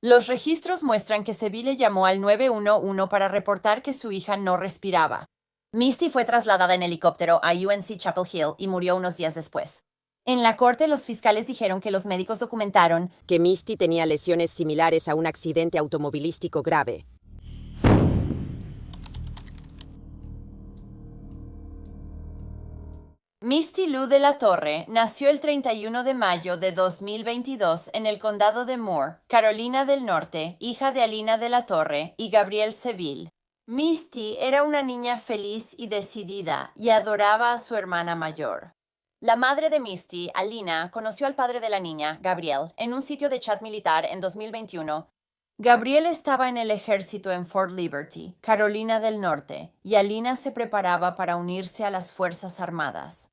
Los registros muestran que Seville llamó al 911 para reportar que su hija no respiraba. Misty fue trasladada en helicóptero a UNC Chapel Hill y murió unos días después. En la corte, los fiscales dijeron que los médicos documentaron que Misty tenía lesiones similares a un accidente automovilístico grave. Misty Lou de la Torre nació el 31 de mayo de 2022 en el condado de Moore, Carolina del Norte, hija de Alina de la Torre y Gabriel Seville. Misty era una niña feliz y decidida y adoraba a su hermana mayor. La madre de Misty, Alina, conoció al padre de la niña, Gabriel, en un sitio de chat militar en 2021. Gabriel estaba en el ejército en Fort Liberty, Carolina del Norte, y Alina se preparaba para unirse a las Fuerzas Armadas.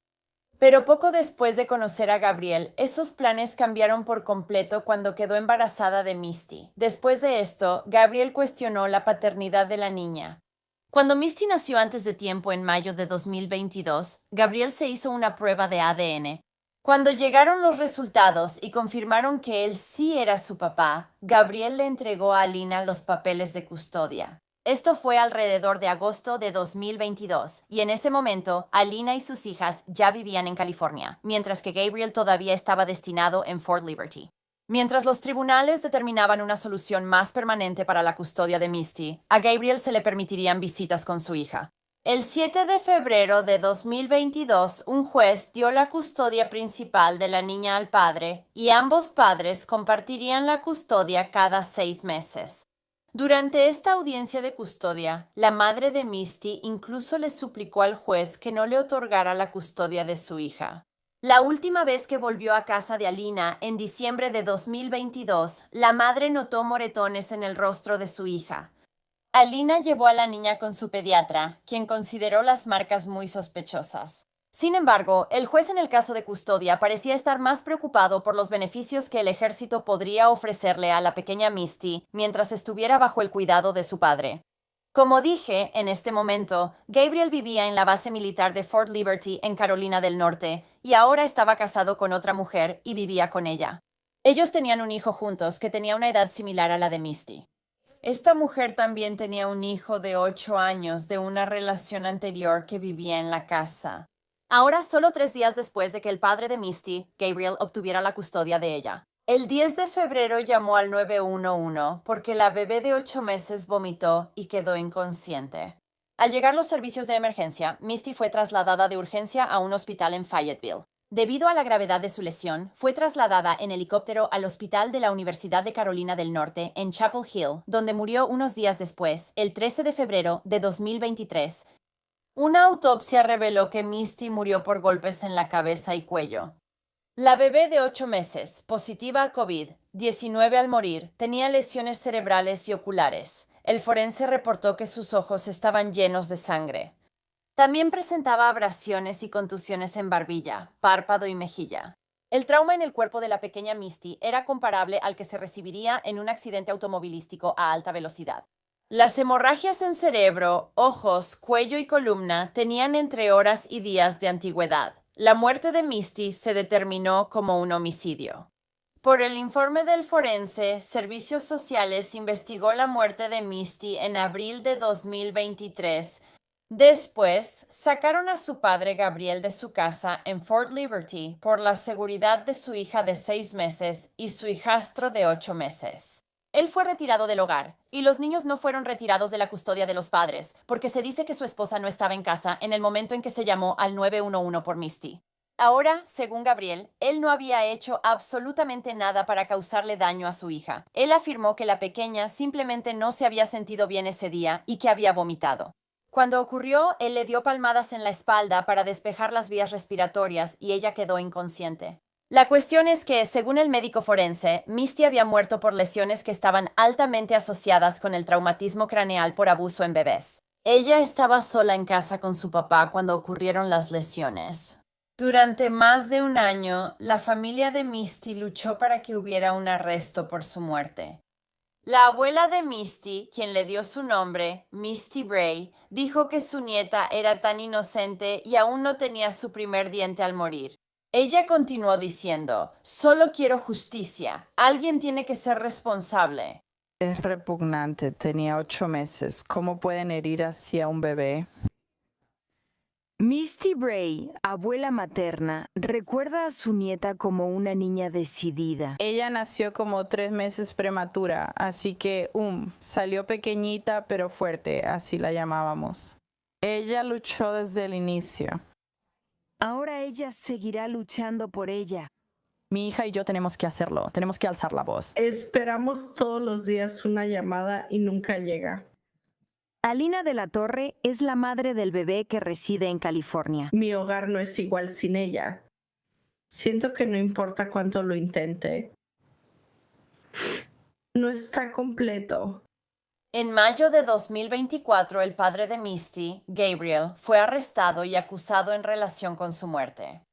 Pero poco después de conocer a Gabriel, esos planes cambiaron por completo cuando quedó embarazada de Misty. Después de esto, Gabriel cuestionó la paternidad de la niña. Cuando Misty nació antes de tiempo en mayo de 2022, Gabriel se hizo una prueba de ADN. Cuando llegaron los resultados y confirmaron que él sí era su papá, Gabriel le entregó a Alina los papeles de custodia. Esto fue alrededor de agosto de 2022, y en ese momento, Alina y sus hijas ya vivían en California, mientras que Gabriel todavía estaba destinado en Fort Liberty. Mientras los tribunales determinaban una solución más permanente para la custodia de Misty, a Gabriel se le permitirían visitas con su hija. El 7 de febrero de 2022, un juez dio la custodia principal de la niña al padre, y ambos padres compartirían la custodia cada 6 meses. Durante esta audiencia de custodia, la madre de Misty incluso le suplicó al juez que no le otorgara la custodia de su hija. La última vez que volvió a casa de Alina, en diciembre de 2022, la madre notó moretones en el rostro de su hija. Alina llevó a la niña con su pediatra, quien consideró las marcas muy sospechosas. Sin embargo, el juez en el caso de custodia parecía estar más preocupado por los beneficios que el ejército podría ofrecerle a la pequeña Misty mientras estuviera bajo el cuidado de su padre. Como dije, en este momento, Gabriel vivía en la base militar de Fort Liberty en Carolina del Norte, y ahora estaba casado con otra mujer y vivía con ella. Ellos tenían un hijo juntos que tenía una edad similar a la de Misty. Esta mujer también tenía un hijo de 8 años de una relación anterior que vivía en la casa. Ahora, solo 3 días después de que el padre de Misty, Gabriel, obtuviera la custodia de ella. El 10 de febrero llamó al 911 porque la bebé de 8 meses vomitó y quedó inconsciente. Al llegar los servicios de emergencia, Misty fue trasladada de urgencia a un hospital en Fayetteville. Debido a la gravedad de su lesión, fue trasladada en helicóptero al Hospital de la Universidad de Carolina del Norte en Chapel Hill, donde murió unos días después, el 13 de febrero de 2023. Una autopsia reveló que Misty murió por golpes en la cabeza y cuello. La bebé de 8 meses, positiva a COVID-19 al morir, tenía lesiones cerebrales y oculares. El forense reportó que sus ojos estaban llenos de sangre. También presentaba abrasiones y contusiones en barbilla, párpado y mejilla. El trauma en el cuerpo de la pequeña Misty era comparable al que se recibiría en un accidente automovilístico a alta velocidad. Las hemorragias en cerebro, ojos, cuello y columna tenían entre horas y días de antigüedad. La muerte de Misty se determinó como un homicidio. Por el informe del forense, Servicios Sociales investigó la muerte de Misty en abril de 2023. Después, sacaron a su padre Gabriel de su casa en Fort Liberty por la seguridad de su hija de 6 meses y su hijastro de 8 meses. Él fue retirado del hogar, y los niños no fueron retirados de la custodia de los padres, porque se dice que su esposa no estaba en casa en el momento en que se llamó al 911 por Misty. Ahora, según Gabriel, él no había hecho absolutamente nada para causarle daño a su hija. Él afirmó que la pequeña simplemente no se había sentido bien ese día y que había vomitado. Cuando ocurrió, él le dio palmadas en la espalda para despejar las vías respiratorias y ella quedó inconsciente. La cuestión es que, según el médico forense, Misty había muerto por lesiones que estaban altamente asociadas con el traumatismo craneal por abuso en bebés. Ella estaba sola en casa con su papá cuando ocurrieron las lesiones. Durante más de un año, la familia de Misty luchó para que hubiera un arresto por su muerte. La abuela de Misty, quien le dio su nombre, Misty Bray, dijo que su nieta era tan inocente y aún no tenía su primer diente al morir. Ella continuó diciendo, solo quiero justicia. Alguien tiene que ser responsable. Es repugnante, tenía 8 meses. ¿Cómo pueden herir así a un bebé? Misty Bray, abuela materna, recuerda a su nieta como una niña decidida. Ella nació como 3 meses prematura, así que salió pequeñita pero fuerte, así la llamábamos. Ella luchó desde el inicio. Ahora ella seguirá luchando por ella. Mi hija y yo tenemos que hacerlo, tenemos que alzar la voz. Esperamos todos los días una llamada y nunca llega. Alina de la Torre es la madre del bebé que reside en California. Mi hogar no es igual sin ella. Siento que no importa cuánto lo intente. No está completo. En mayo de 2024, el padre de Misty, Gabriel, fue arrestado y acusado en relación con su muerte.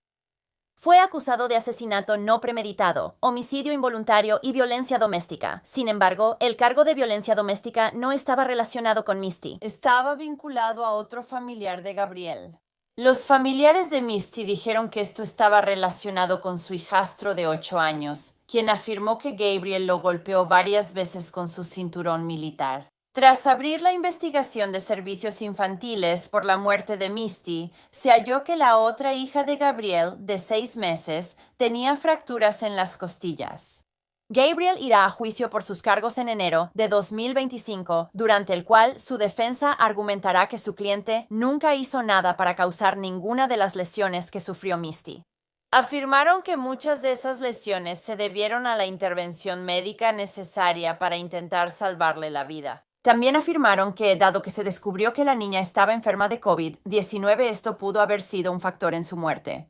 Fue acusado de asesinato no premeditado, homicidio involuntario y violencia doméstica. Sin embargo, el cargo de violencia doméstica no estaba relacionado con Misty. Estaba vinculado a otro familiar de Gabriel. Los familiares de Misty dijeron que esto estaba relacionado con su hijastro de 8 años, quien afirmó que Gabriel lo golpeó varias veces con su cinturón militar. Tras abrir la investigación de servicios infantiles por la muerte de Misty, se halló que la otra hija de Gabriel, de 6 meses, tenía fracturas en las costillas. Gabriel irá a juicio por sus cargos en enero de 2025, durante el cual su defensa argumentará que su cliente nunca hizo nada para causar ninguna de las lesiones que sufrió Misty. Afirmaron que muchas de esas lesiones se debieron a la intervención médica necesaria para intentar salvarle la vida. También afirmaron que, dado que se descubrió que la niña estaba enferma de COVID-19, esto pudo haber sido un factor en su muerte.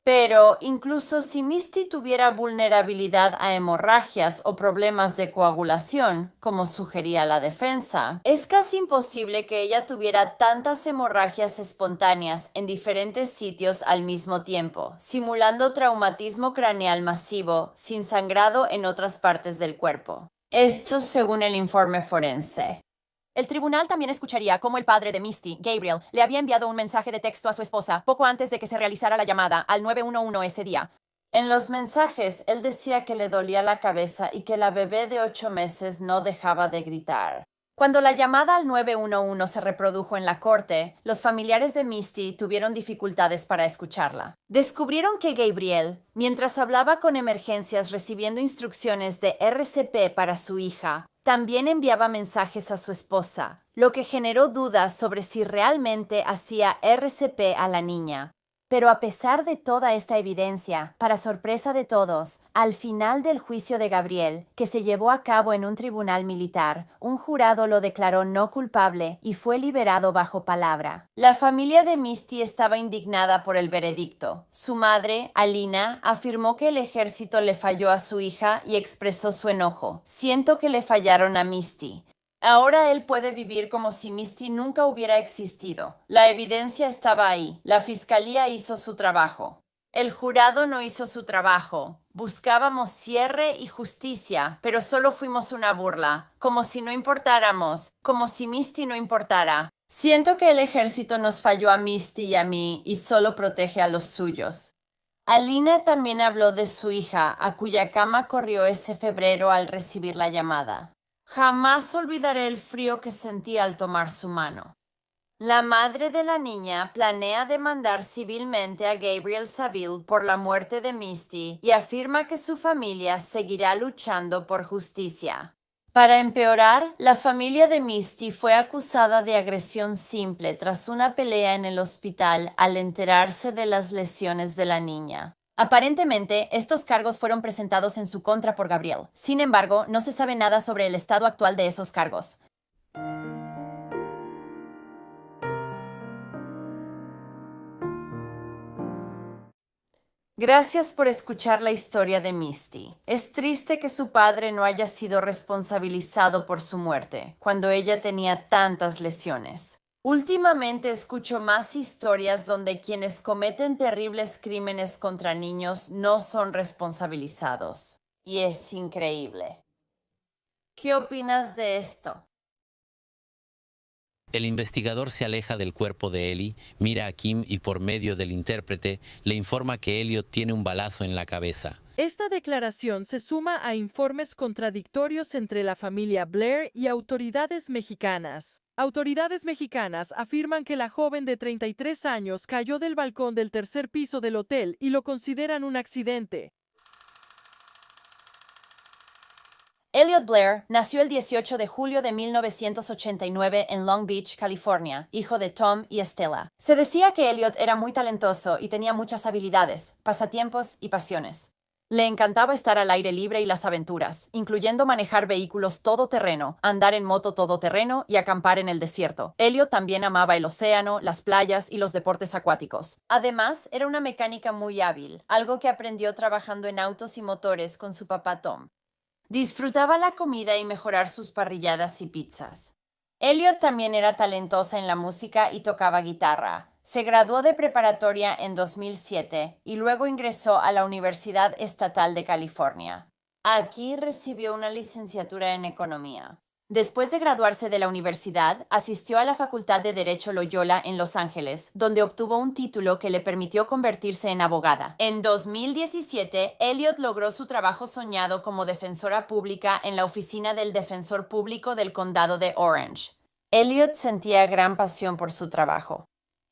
Pero, incluso si Misty tuviera vulnerabilidad a hemorragias o problemas de coagulación, como sugería la defensa, es casi imposible que ella tuviera tantas hemorragias espontáneas en diferentes sitios al mismo tiempo, simulando traumatismo craneal masivo, sin sangrado en otras partes del cuerpo. Esto según el informe forense. El tribunal también escucharía cómo el padre de Misty, Gabriel, le había enviado un mensaje de texto a su esposa poco antes de que se realizara la llamada al 911 ese día. En los mensajes, él decía que le dolía la cabeza y que la bebé de 8 meses no dejaba de gritar. Cuando la llamada al 911 se reprodujo en la corte, los familiares de Misty tuvieron dificultades para escucharla. Descubrieron que Gabriel, mientras hablaba con emergencias recibiendo instrucciones de RCP para su hija, también enviaba mensajes a su esposa, lo que generó dudas sobre si realmente hacía RCP a la niña. Pero a pesar de toda esta evidencia, para sorpresa de todos, al final del juicio de Gabriel, que se llevó a cabo en un tribunal militar, un jurado lo declaró no culpable y fue liberado bajo palabra. La familia de Misty estaba indignada por el veredicto. Su madre, Alina, afirmó que el ejército le falló a su hija y expresó su enojo. Siento que le fallaron a Misty. Ahora él puede vivir como si Misty nunca hubiera existido. La evidencia estaba ahí. La fiscalía hizo su trabajo. El jurado no hizo su trabajo. Buscábamos cierre y justicia, pero solo fuimos una burla, como si no importáramos, como si Misty no importara. Siento que el ejército nos falló a Misty y a mí y solo protege a los suyos. Alina también habló de su hija, a cuya cama corrió ese febrero al recibir la llamada. Jamás olvidaré el frío que sentí al tomar su mano. La madre de la niña planea demandar civilmente a Gabriel Saville por la muerte de Misty y afirma que su familia seguirá luchando por justicia. Para empeorar, la familia de Misty fue acusada de agresión simple tras una pelea en el hospital al enterarse de las lesiones de la niña. Aparentemente, estos cargos fueron presentados en su contra por Gabriel. Sin embargo, no se sabe nada sobre el estado actual de esos cargos. Gracias por escuchar la historia de Misty. Es triste que su padre no haya sido responsabilizado por su muerte, cuando ella tenía tantas lesiones. Últimamente escucho más historias donde quienes cometen terribles crímenes contra niños no son responsabilizados. Y es increíble. ¿Qué opinas de esto? El investigador se aleja del cuerpo de Ellie, mira a Kim y por medio del intérprete le informa que Elliot tiene un balazo en la cabeza. Esta declaración se suma a informes contradictorios entre la familia Blair y autoridades mexicanas. Autoridades mexicanas afirman que la joven de 33 años cayó del balcón del tercer piso del hotel y lo consideran un accidente. Elliot Blair nació el 18 de julio de 1989 en Long Beach, California, hijo de Tom y Estela. Se decía que Elliot era muy talentoso y tenía muchas habilidades, pasatiempos y pasiones. Le encantaba estar al aire libre y las aventuras, incluyendo manejar vehículos todoterreno, andar en moto todoterreno y acampar en el desierto. Elliot también amaba el océano, las playas y los deportes acuáticos. Además, era una mecánica muy hábil, algo que aprendió trabajando en autos y motores con su papá Tom. Disfrutaba la comida y mejorar sus parrilladas y pizzas. Elliot también era talentosa en la música y tocaba guitarra. Se graduó de preparatoria en 2007 y luego ingresó a la Universidad Estatal de California. Aquí recibió una licenciatura en economía. Después de graduarse de la universidad, asistió a la Facultad de Derecho Loyola en Los Ángeles, donde obtuvo un título que le permitió convertirse en abogada. En 2017, Elliot logró su trabajo soñado como defensora pública en la oficina del Defensor Público del Condado de Orange. Elliot sentía gran pasión por su trabajo.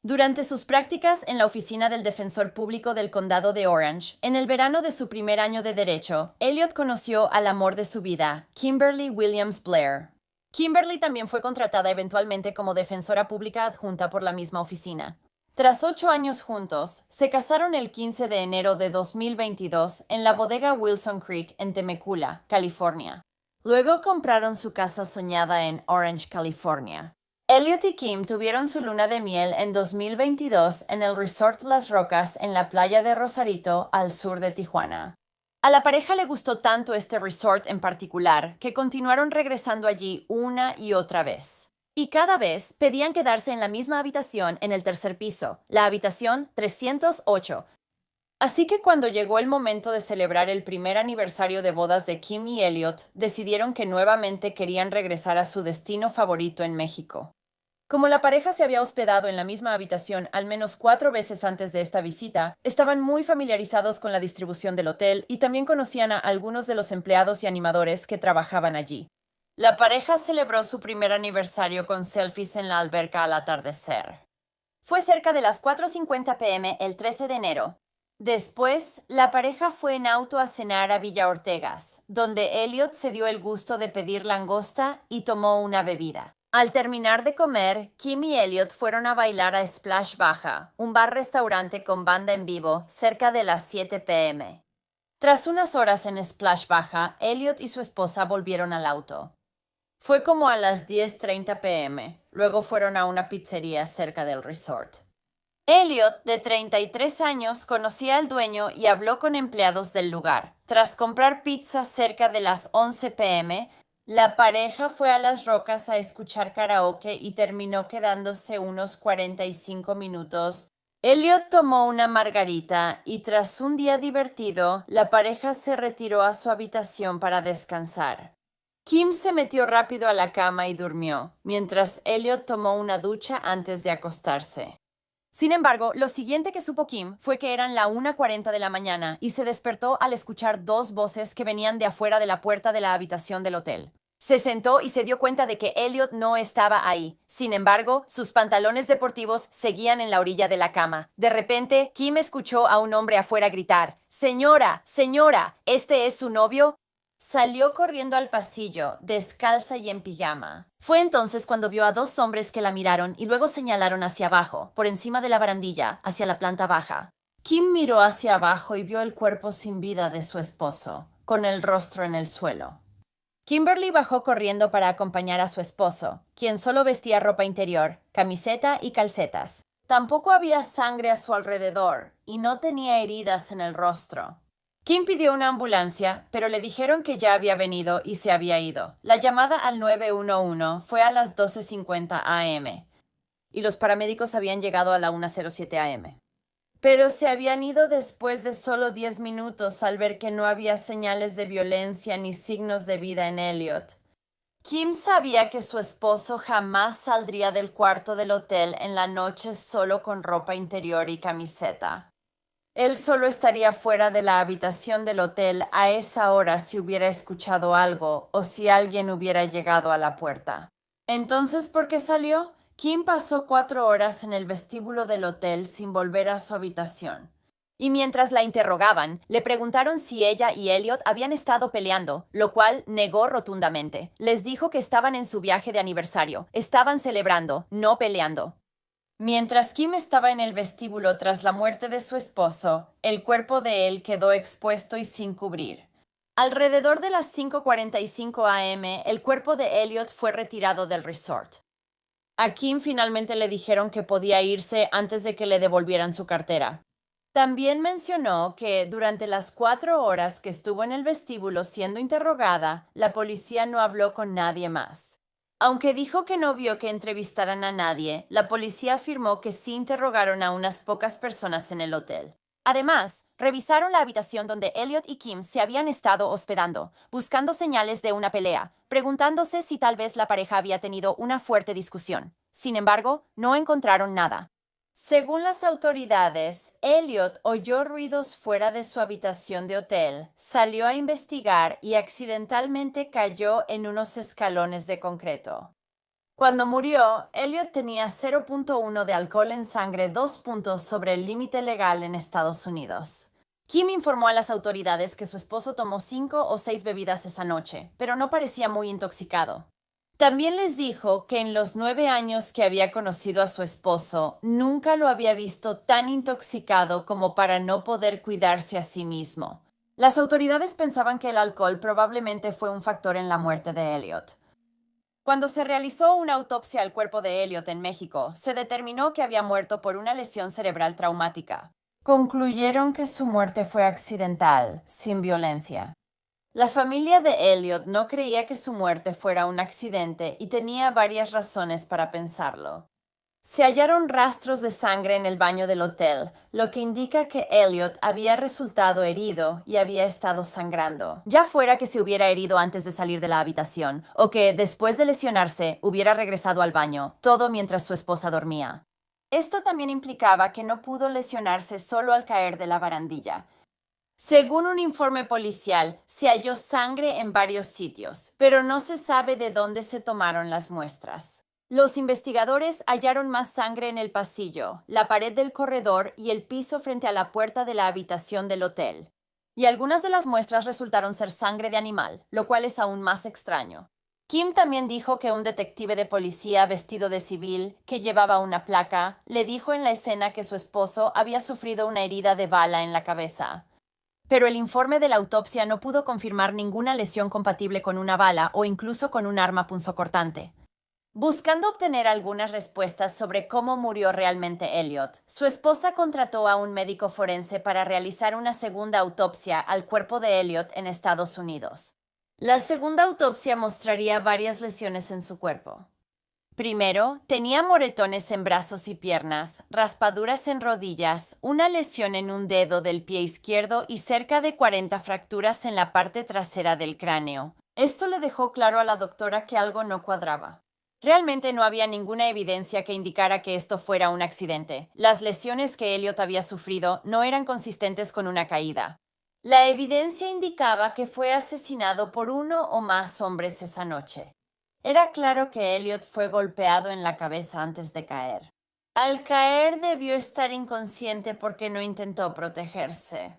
Durante sus prácticas en la oficina del Defensor Público del Condado de Orange, en el verano de su primer año de Derecho, Elliot conoció al amor de su vida, Kimberly Williams Blair. Kimberly también fue contratada eventualmente como defensora pública adjunta por la misma oficina. Tras 8 años juntos, se casaron el 15 de enero de 2022 en la bodega Wilson Creek en Temecula, California. Luego compraron su casa soñada en Orange, California. Elliot y Kim tuvieron su luna de miel en 2022 en el Resort Las Rocas en la playa de Rosarito, al sur de Tijuana. A la pareja le gustó tanto este resort en particular que continuaron regresando allí una y otra vez. Y cada vez pedían quedarse en la misma habitación en el tercer piso, la habitación 308. Así que cuando llegó el momento de celebrar el primer aniversario de bodas de Kim y Elliot, decidieron que nuevamente querían regresar a su destino favorito en México. Como la pareja se había hospedado en la misma habitación al menos 4 veces antes de esta visita, estaban muy familiarizados con la distribución del hotel y también conocían a algunos de los empleados y animadores que trabajaban allí. La pareja celebró su primer aniversario con selfies en la alberca al atardecer. Fue cerca de las 4:50 p.m. el 13 de enero. Después, la pareja fue en auto a cenar a Villa Ortegas, donde Elliot se dio el gusto de pedir langosta y tomó una bebida. Al terminar de comer, Kim y Elliot fueron a bailar a Splash Baja, un bar-restaurante con banda en vivo, cerca de las 7 p.m. Tras unas horas en Splash Baja, Elliot y su esposa volvieron al auto. Fue como a las 10:30 p.m. Luego fueron a una pizzería cerca del resort. Elliot, de 33 años, conocía al dueño y habló con empleados del lugar. Tras comprar pizza cerca de las 11 p.m., la pareja fue a Las Rocas a escuchar karaoke y terminó quedándose unos 45 minutos. Elliot tomó una margarita y tras un día divertido, la pareja se retiró a su habitación para descansar. Kim se metió rápido a la cama y durmió, mientras Elliot tomó una ducha antes de acostarse. Sin embargo, lo siguiente que supo Kim fue que eran la 1:40 de la mañana y se despertó al escuchar 2 voces que venían de afuera de la puerta de la habitación del hotel. Se sentó y se dio cuenta de que Elliot no estaba ahí. Sin embargo, sus pantalones deportivos seguían en la orilla de la cama. De repente, Kim escuchó a un hombre afuera gritar: «Señora, señora, ¿este es su novio?». Salió corriendo al pasillo, descalza y en pijama. Fue entonces cuando vio a 2 hombres que la miraron y luego señalaron hacia abajo, por encima de la barandilla, hacia la planta baja. Kim miró hacia abajo y vio el cuerpo sin vida de su esposo, con el rostro en el suelo. Kimberly bajó corriendo para acompañar a su esposo, quien solo vestía ropa interior, camiseta y calcetas. Tampoco había sangre a su alrededor y no tenía heridas en el rostro. Kim pidió una ambulancia, pero le dijeron que ya había venido y se había ido. La llamada al 911 fue a las 12:50 a.m. y los paramédicos habían llegado a la 1:07 a.m. Pero se habían ido después de solo 10 minutos al ver que no había señales de violencia ni signos de vida en Elliot. Kim sabía que su esposo jamás saldría del cuarto del hotel en la noche solo con ropa interior y camiseta. Él solo estaría fuera de la habitación del hotel a esa hora si hubiera escuchado algo o si alguien hubiera llegado a la puerta. Entonces, ¿por qué salió? Kim pasó 4 horas en el vestíbulo del hotel sin volver a su habitación. Y mientras la interrogaban, le preguntaron si ella y Elliot habían estado peleando, lo cual negó rotundamente. Les dijo que estaban en su viaje de aniversario, estaban celebrando, no peleando. Mientras Kim estaba en el vestíbulo tras la muerte de su esposo, el cuerpo de él quedó expuesto y sin cubrir. Alrededor de las 5:45 a.m., el cuerpo de Elliot fue retirado del resort. A Kim finalmente le dijeron que podía irse antes de que le devolvieran su cartera. También mencionó que durante las 4 horas que estuvo en el vestíbulo siendo interrogada, la policía no habló con nadie más. Aunque dijo que no vio que entrevistaran a nadie, la policía afirmó que sí interrogaron a unas pocas personas en el hotel. Además, revisaron la habitación donde Elliot y Kim se habían estado hospedando, buscando señales de una pelea, preguntándose si tal vez la pareja había tenido una fuerte discusión. Sin embargo, no encontraron nada. Según las autoridades, Elliot oyó ruidos fuera de su habitación de hotel, salió a investigar y accidentalmente cayó en unos escalones de concreto. Cuando murió, Elliot tenía 0.1 de alcohol en sangre, 2 puntos sobre el límite legal en Estados Unidos. Kim informó a las autoridades que su esposo tomó 5 o 6 bebidas esa noche, pero no parecía muy intoxicado. También les dijo que en los 9 años que había conocido a su esposo, nunca lo había visto tan intoxicado como para no poder cuidarse a sí mismo. Las autoridades pensaban que el alcohol probablemente fue un factor en la muerte de Elliot. Cuando se realizó una autopsia al cuerpo de Elliot en México, se determinó que había muerto por una lesión cerebral traumática. Concluyeron que su muerte fue accidental, sin violencia. La familia de Elliot no creía que su muerte fuera un accidente y tenía varias razones para pensarlo. Se hallaron rastros de sangre en el baño del hotel, lo que indica que Elliot había resultado herido y había estado sangrando, ya fuera que se hubiera herido antes de salir de la habitación o que, después de lesionarse, hubiera regresado al baño, todo mientras su esposa dormía. Esto también implicaba que no pudo lesionarse solo al caer de la barandilla. Según un informe policial, se halló sangre en varios sitios, pero no se sabe de dónde se tomaron las muestras. Los investigadores hallaron más sangre en el pasillo, la pared del corredor y el piso frente a la puerta de la habitación del hotel. Y algunas de las muestras resultaron ser sangre de animal, lo cual es aún más extraño. Kim también dijo que un detective de policía vestido de civil, que llevaba una placa, le dijo en la escena que su esposo había sufrido una herida de bala en la cabeza. Pero el informe de la autopsia no pudo confirmar ninguna lesión compatible con una bala o incluso con un arma punzocortante. Buscando obtener algunas respuestas sobre cómo murió realmente Elliot, su esposa contrató a un médico forense para realizar una segunda autopsia al cuerpo de Elliot en Estados Unidos. La segunda autopsia mostraría varias lesiones en su cuerpo. Primero, tenía moretones en brazos y piernas, raspaduras en rodillas, una lesión en un dedo del pie izquierdo y cerca de 40 fracturas en la parte trasera del cráneo. Esto le dejó claro a la doctora que algo no cuadraba. Realmente no había ninguna evidencia que indicara que esto fuera un accidente. Las lesiones que Elliot había sufrido no eran consistentes con una caída. La evidencia indicaba que fue asesinado por uno o más hombres esa noche. Era claro que Elliot fue golpeado en la cabeza antes de caer. Al caer debió estar inconsciente porque no intentó protegerse.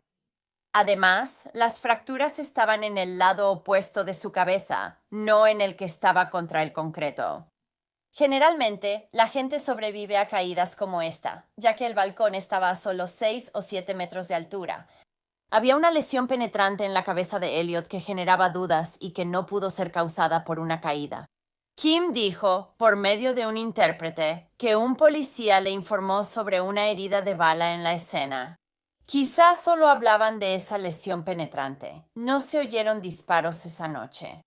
Además, las fracturas estaban en el lado opuesto de su cabeza, no en el que estaba contra el concreto. Generalmente, la gente sobrevive a caídas como esta, ya que el balcón estaba a solo 6 o 7 metros de altura. Había una lesión penetrante en la cabeza de Elliot que generaba dudas y que no pudo ser causada por una caída. Kim dijo, por medio de un intérprete, que un policía le informó sobre una herida de bala en la escena. Quizás solo hablaban de esa lesión penetrante. No se oyeron disparos esa noche.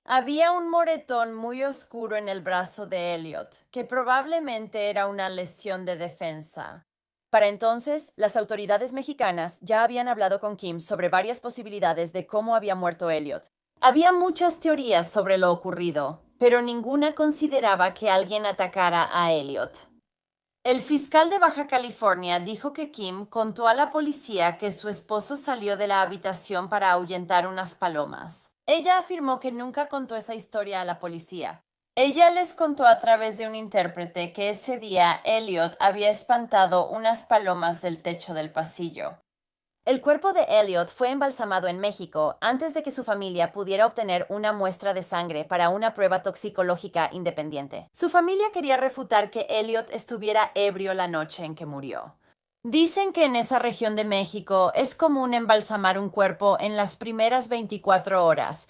Había un moretón muy oscuro en el brazo de Elliot, que probablemente era una lesión de defensa. Para entonces, las autoridades mexicanas ya habían hablado con Kim sobre varias posibilidades de cómo había muerto Elliot. Había muchas teorías sobre lo ocurrido, pero ninguna consideraba que alguien atacara a Elliot. El fiscal de Baja California dijo que Kim contó a la policía que su esposo salió de la habitación para ahuyentar unas palomas. Ella afirmó que nunca contó esa historia a la policía. Ella les contó a través de un intérprete que ese día Elliot había espantado unas palomas del techo del pasillo. El cuerpo de Elliot fue embalsamado en México antes de que su familia pudiera obtener una muestra de sangre para una prueba toxicológica independiente. Su familia quería refutar que Elliot estuviera ebrio la noche en que murió. Dicen que en esa región de México es común embalsamar un cuerpo en las primeras 24 horas,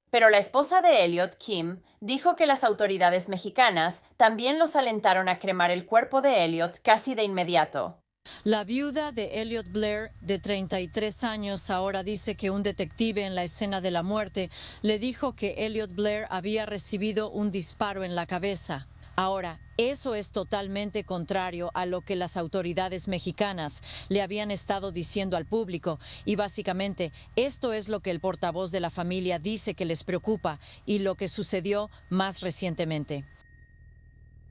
pero la esposa de Elliot, Kim, dijo que las autoridades mexicanas también los alentaron a cremar el cuerpo de Elliot casi de inmediato. La viuda de Elliot Blair, de 33 años, ahora dice que un detective en la escena de la muerte le dijo que Elliot Blair había recibido un disparo en la cabeza. Ahora, eso es totalmente contrario a lo que las autoridades mexicanas le habían estado diciendo al público y básicamente esto es lo que el portavoz de la familia dice que les preocupa y lo que sucedió más recientemente.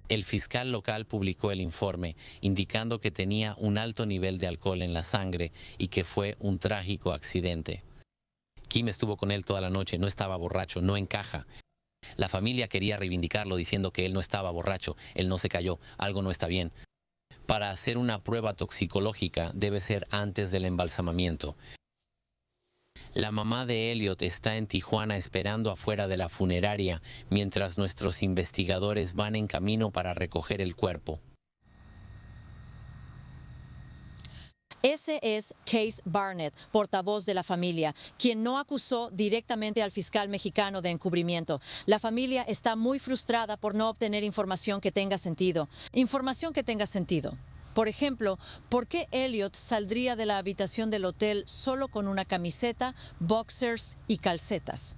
El fiscal local publicó el informe, indicando que tenía un alto nivel de alcohol en la sangre y que fue un trágico accidente. Kim estuvo con él toda la noche, no estaba borracho, no encaja. La familia quería reivindicarlo diciendo que él no estaba borracho, él no se cayó, algo no está bien. Para hacer una prueba toxicológica debe ser antes del embalsamamiento. La mamá de Elliot está en Tijuana esperando afuera de la funeraria mientras nuestros investigadores van en camino para recoger el cuerpo. Ese es Case Barnett, portavoz de la familia, quien no acusó directamente al fiscal mexicano de encubrimiento. La familia está muy frustrada por no obtener información que tenga sentido. Por ejemplo, ¿por qué Elliot saldría de la habitación del hotel solo con una camiseta, boxers y calcetas?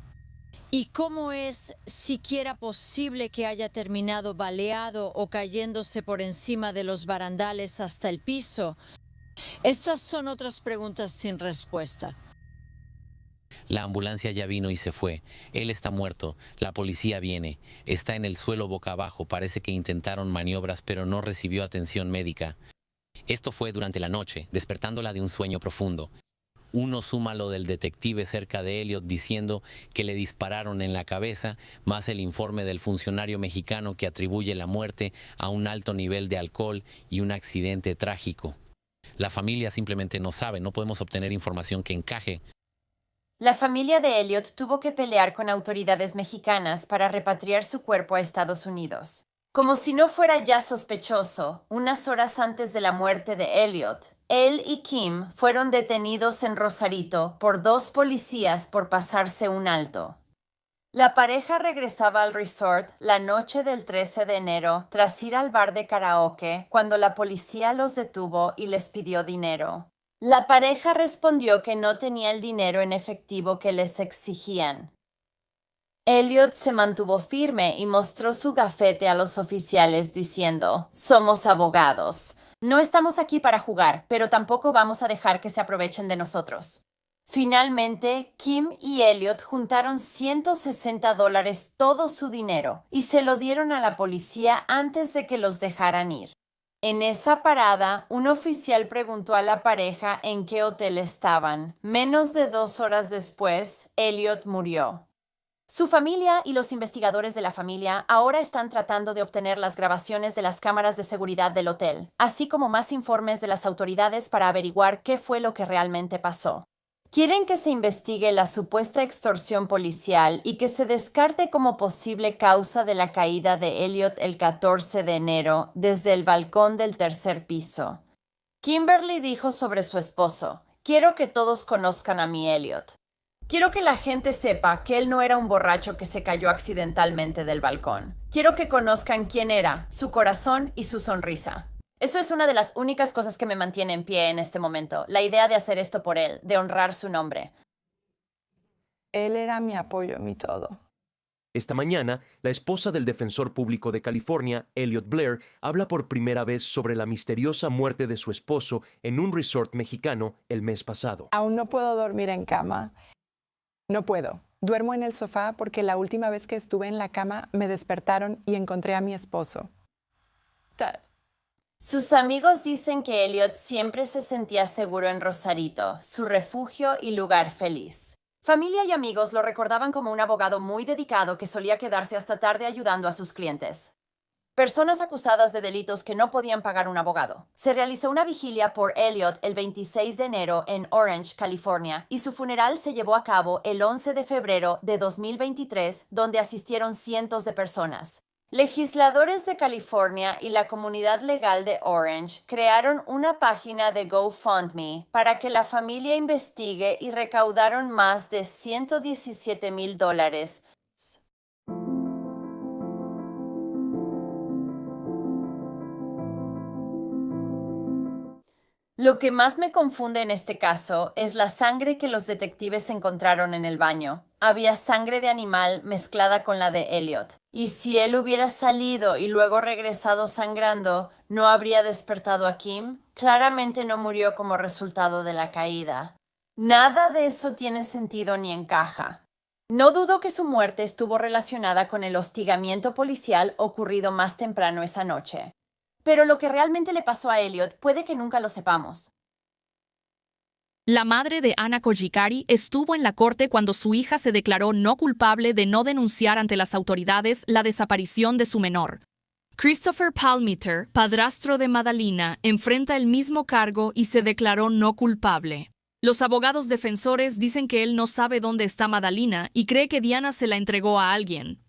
¿Y cómo es siquiera posible que haya terminado baleado o cayéndose por encima de los barandales hasta el piso? Estas son otras preguntas sin respuesta. La ambulancia ya vino y se fue. Él está muerto. La policía viene. Está en el suelo boca abajo. Parece que intentaron maniobras, pero no recibió atención médica. Esto fue durante la noche, despertándola de un sueño profundo. Uno suma lo del detective cerca de Elliot diciendo que le dispararon en la cabeza, más el informe del funcionario mexicano que atribuye la muerte a un alto nivel de alcohol y un accidente trágico. La familia simplemente no sabe, no podemos obtener información que encaje. La familia de Elliot tuvo que pelear con autoridades mexicanas para repatriar su cuerpo a Estados Unidos. Como si no fuera ya sospechoso, unas horas antes de la muerte de Elliot, él y Kim fueron detenidos en Rosarito por 2 policías por pasarse un alto. La pareja regresaba al resort la noche del 13 de enero tras ir al bar de karaoke cuando la policía los detuvo y les pidió dinero. La pareja respondió que no tenía el dinero en efectivo que les exigían. Elliot se mantuvo firme y mostró su gafete a los oficiales diciendo: «Somos abogados. No estamos aquí para jugar, pero tampoco vamos a dejar que se aprovechen de nosotros». Finalmente, Kim y Elliot juntaron $160, todo su dinero, y se lo dieron a la policía antes de que los dejaran ir. En esa parada, un oficial preguntó a la pareja en qué hotel estaban. Menos de 2 horas después, Elliot murió. Su familia y los investigadores de la familia ahora están tratando de obtener las grabaciones de las cámaras de seguridad del hotel, así como más informes de las autoridades para averiguar qué fue lo que realmente pasó. Quieren que se investigue la supuesta extorsión policial y que se descarte como posible causa de la caída de Elliot el 14 de enero desde el balcón del 3er piso. Kimberly dijo sobre su esposo: «Quiero que todos conozcan a mi Elliot. Quiero que la gente sepa que él no era un borracho que se cayó accidentalmente del balcón. Quiero que conozcan quién era, su corazón y su sonrisa». Eso es una de las únicas cosas que me mantiene en pie en este momento, la idea de hacer esto por él, de honrar su nombre. Él era mi apoyo, mi todo. Esta mañana, la esposa del defensor público de California, Elliot Blair, habla por primera vez sobre la misteriosa muerte de su esposo en un resort mexicano el mes pasado. Aún no puedo dormir en cama. No puedo. Duermo en el sofá porque la última vez que estuve en la cama me despertaron y encontré a mi esposo. Dad. Sus amigos dicen que Elliot siempre se sentía seguro en Rosarito, su refugio y lugar feliz. Familia y amigos lo recordaban como un abogado muy dedicado que solía quedarse hasta tarde ayudando a sus clientes. Personas acusadas de delitos que no podían pagar un abogado. Se realizó una vigilia por Elliot el 26 de enero en Orange, California, y su funeral se llevó a cabo el 11 de febrero de 2023, donde asistieron cientos de personas. Legisladores de California y la comunidad legal de Orange crearon una página de GoFundMe para que la familia investigue y recaudaron más de $117,000. Lo que más me confunde en este caso es la sangre que los detectives encontraron en el baño. Había sangre de animal mezclada con la de Elliot. Y si él hubiera salido y luego regresado sangrando, ¿no habría despertado a Kim? Claramente no murió como resultado de la caída. Nada de eso tiene sentido ni encaja. No dudo que su muerte estuvo relacionada con el hostigamiento policial ocurrido más temprano esa noche. Pero lo que realmente le pasó a Elliot puede que nunca lo sepamos. La madre de Anna Kojikari estuvo en la corte cuando su hija se declaró no culpable de no denunciar ante las autoridades la desaparición de su menor. Christopher Palmiter, padrastro de Madalina, enfrenta el mismo cargo y se declaró no culpable. Los abogados defensores dicen que él no sabe dónde está Madalina y cree que Diana se la entregó a alguien.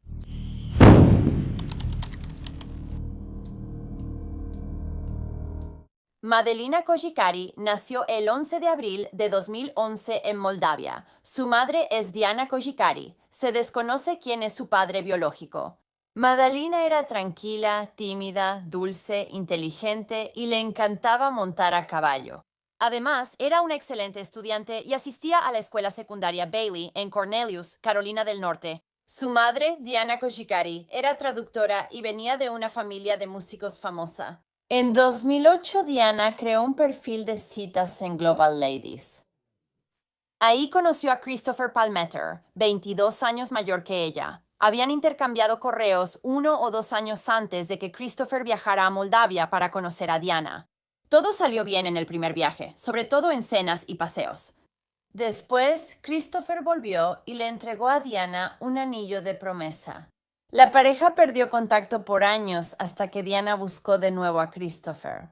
Madalina Kojikari nació el 11 de abril de 2011 en Moldavia. Su madre es Diana Kojikari. Se desconoce quién es su padre biológico. Madalina era tranquila, tímida, dulce, inteligente y le encantaba montar a caballo. Además, era una excelente estudiante y asistía a la escuela secundaria Bailey en Cornelius, Carolina del Norte. Su madre, Diana Kojikari, era traductora y venía de una familia de músicos famosa. En 2008, Diana creó un perfil de citas en Global Ladies. Ahí conoció a Christopher Palmiter, 22 años mayor que ella. Habían intercambiado correos 1 o 2 años antes de que Christopher viajara a Moldavia para conocer a Diana. Todo salió bien en el primer viaje, sobre todo en cenas y paseos. Después, Christopher volvió y le entregó a Diana un anillo de promesa. La pareja perdió contacto por años hasta que Diana buscó de nuevo a Christopher.